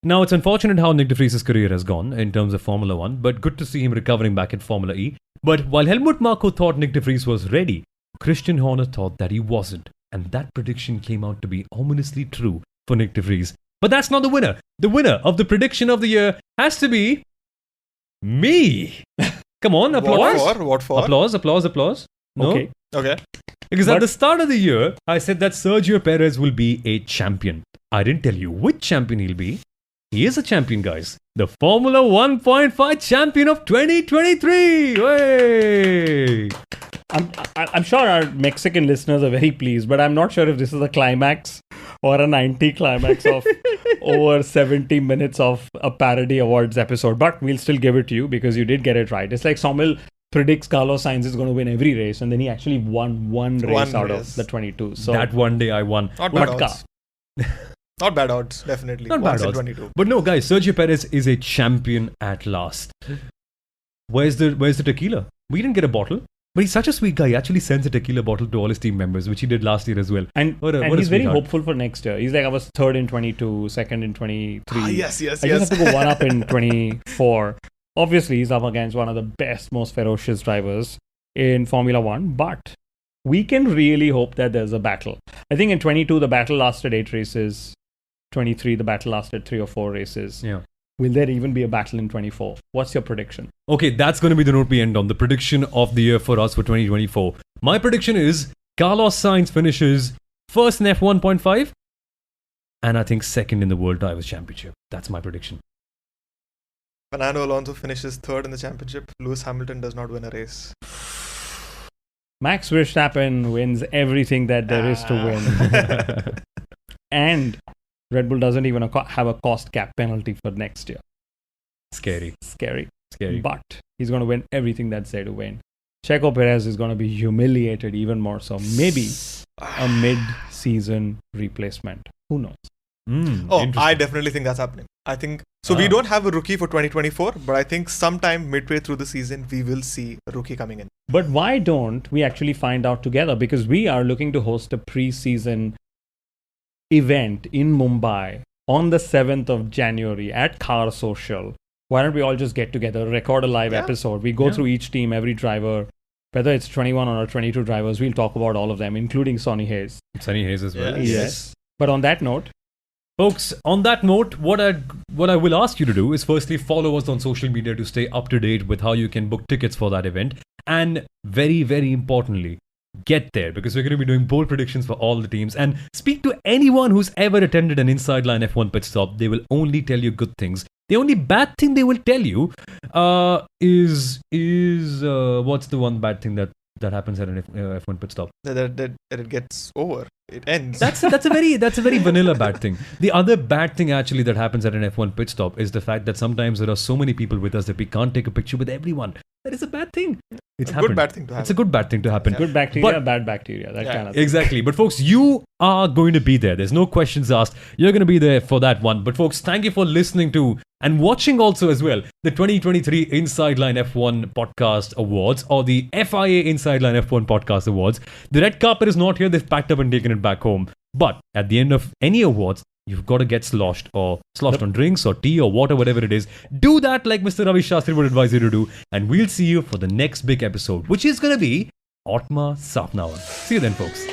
Now, it's unfortunate how Nick de Vries' career has gone in terms of Formula 1, but good to see him recovering back in Formula E. But while Helmut Marko thought Nick de Vries was ready, Christian Horner thought that he wasn't. And that prediction came out to be ominously true for Nick de Vries. But that's not the winner. The winner of the prediction of the year has to be me. Come on, applause. What for? Applause. No? Okay. Because at the start of the year, I said that Sergio Perez will be a champion. I didn't tell you which champion he'll be. He is a champion, guys. The Formula 1.5 champion of 2023. Hey! I'm sure our Mexican listeners are very pleased, but I'm not sure if this is a climax or an anti-climax of over 70 minutes of a Parody Awards episode. But we'll still give it to you because you did get it right. It's like Sommel predicts Carlos Sainz is going to win every race, and then he actually won one race out of the 22. So that one day I won. Not bad odds. Not bad odds, definitely. Not bad odds. 22. But no, guys, Sergio Perez is a champion at last. Where's the tequila? We didn't get a bottle. But he's such a sweet guy. He actually sends a tequila bottle to all his team members, which he did last year as well. And he's very hopeful for next year. He's like, I was 3rd in 22, 2nd in 23. Yes. I just have to go 1 up in 24. Obviously, he's up against one of the best, most ferocious drivers in Formula 1. But we can really hope that there's a battle. I think in 22, the battle lasted 8 races. 23, the battle lasted 3 or 4 races. Yeah. Will there even be a battle in 24? What's your prediction? Okay, that's going to be the note we end on. The prediction of the year for us for 2024. My prediction is Carlos Sainz finishes first in F1.5 and I think second in the World Drivers' Championship. That's my prediction. Fernando Alonso finishes 3rd in the championship. Lewis Hamilton does not win a race. Max Verstappen wins everything that there is to win. And Red Bull doesn't even have a cost cap penalty for next year. Scary. But he's going to win everything that's there to win. Checo Perez is going to be humiliated even more so. Maybe a mid-season replacement. Who knows? I definitely think that's happening. I think So we don't have a rookie for 2024, but I think sometime midway through the season, we will see a rookie coming in. But why don't we actually find out together? Because we are looking to host a pre-season event in Mumbai on the 7th of January at Car Social. Why don't we all just get together, record a live episode? We go through each team, every driver, whether it's 21 or 22 drivers, we'll talk about all of them, including Sonny Hayes. Sonny Hayes as well. Yes. But on that note, folks, on that note, what I will ask you to do is firstly follow us on social media to stay up to date with how you can book tickets for that event. And very, very importantly, get there, because we're going to be doing bold predictions for all the teams. And speak to anyone who's ever attended an Inside Line F1 pit stop. They will only tell you good things. The only bad thing they will tell you is what's the one bad thing that happens at an F1 pit stop? That it gets over. It ends. That's a very vanilla bad thing. The other bad thing actually that happens at an F1 pit stop is the fact that sometimes there are so many people with us that we can't take a picture with everyone. That is a bad thing. It's a good bad thing to happen. It's a good bad thing to happen. Good bacteria, bad bacteria. That kind of thing. Exactly. But folks, you are going to be there. There's no questions asked. You're going to be there for that one. But folks, thank you for listening to and watching also as well the 2023 Inside Line F1 Podcast Awards, or the FIA Inside Line F1 Podcast Awards. The red carpet is not here. They've packed up and taken it back home. But at the end of any awards, you've got to get sloshed on drinks or tea or water, whatever it is. Do that like Mr. Ravi Shastri would advise you to do. And we'll see you for the next big episode, which is going to be Otma Safnawan. See you then, folks.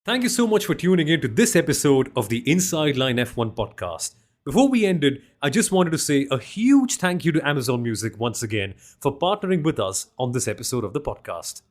Thank you so much for tuning in to this episode of the Inside Line F1 podcast. Before we ended, I just wanted to say a huge thank you to Amazon Music once again for partnering with us on this episode of the podcast.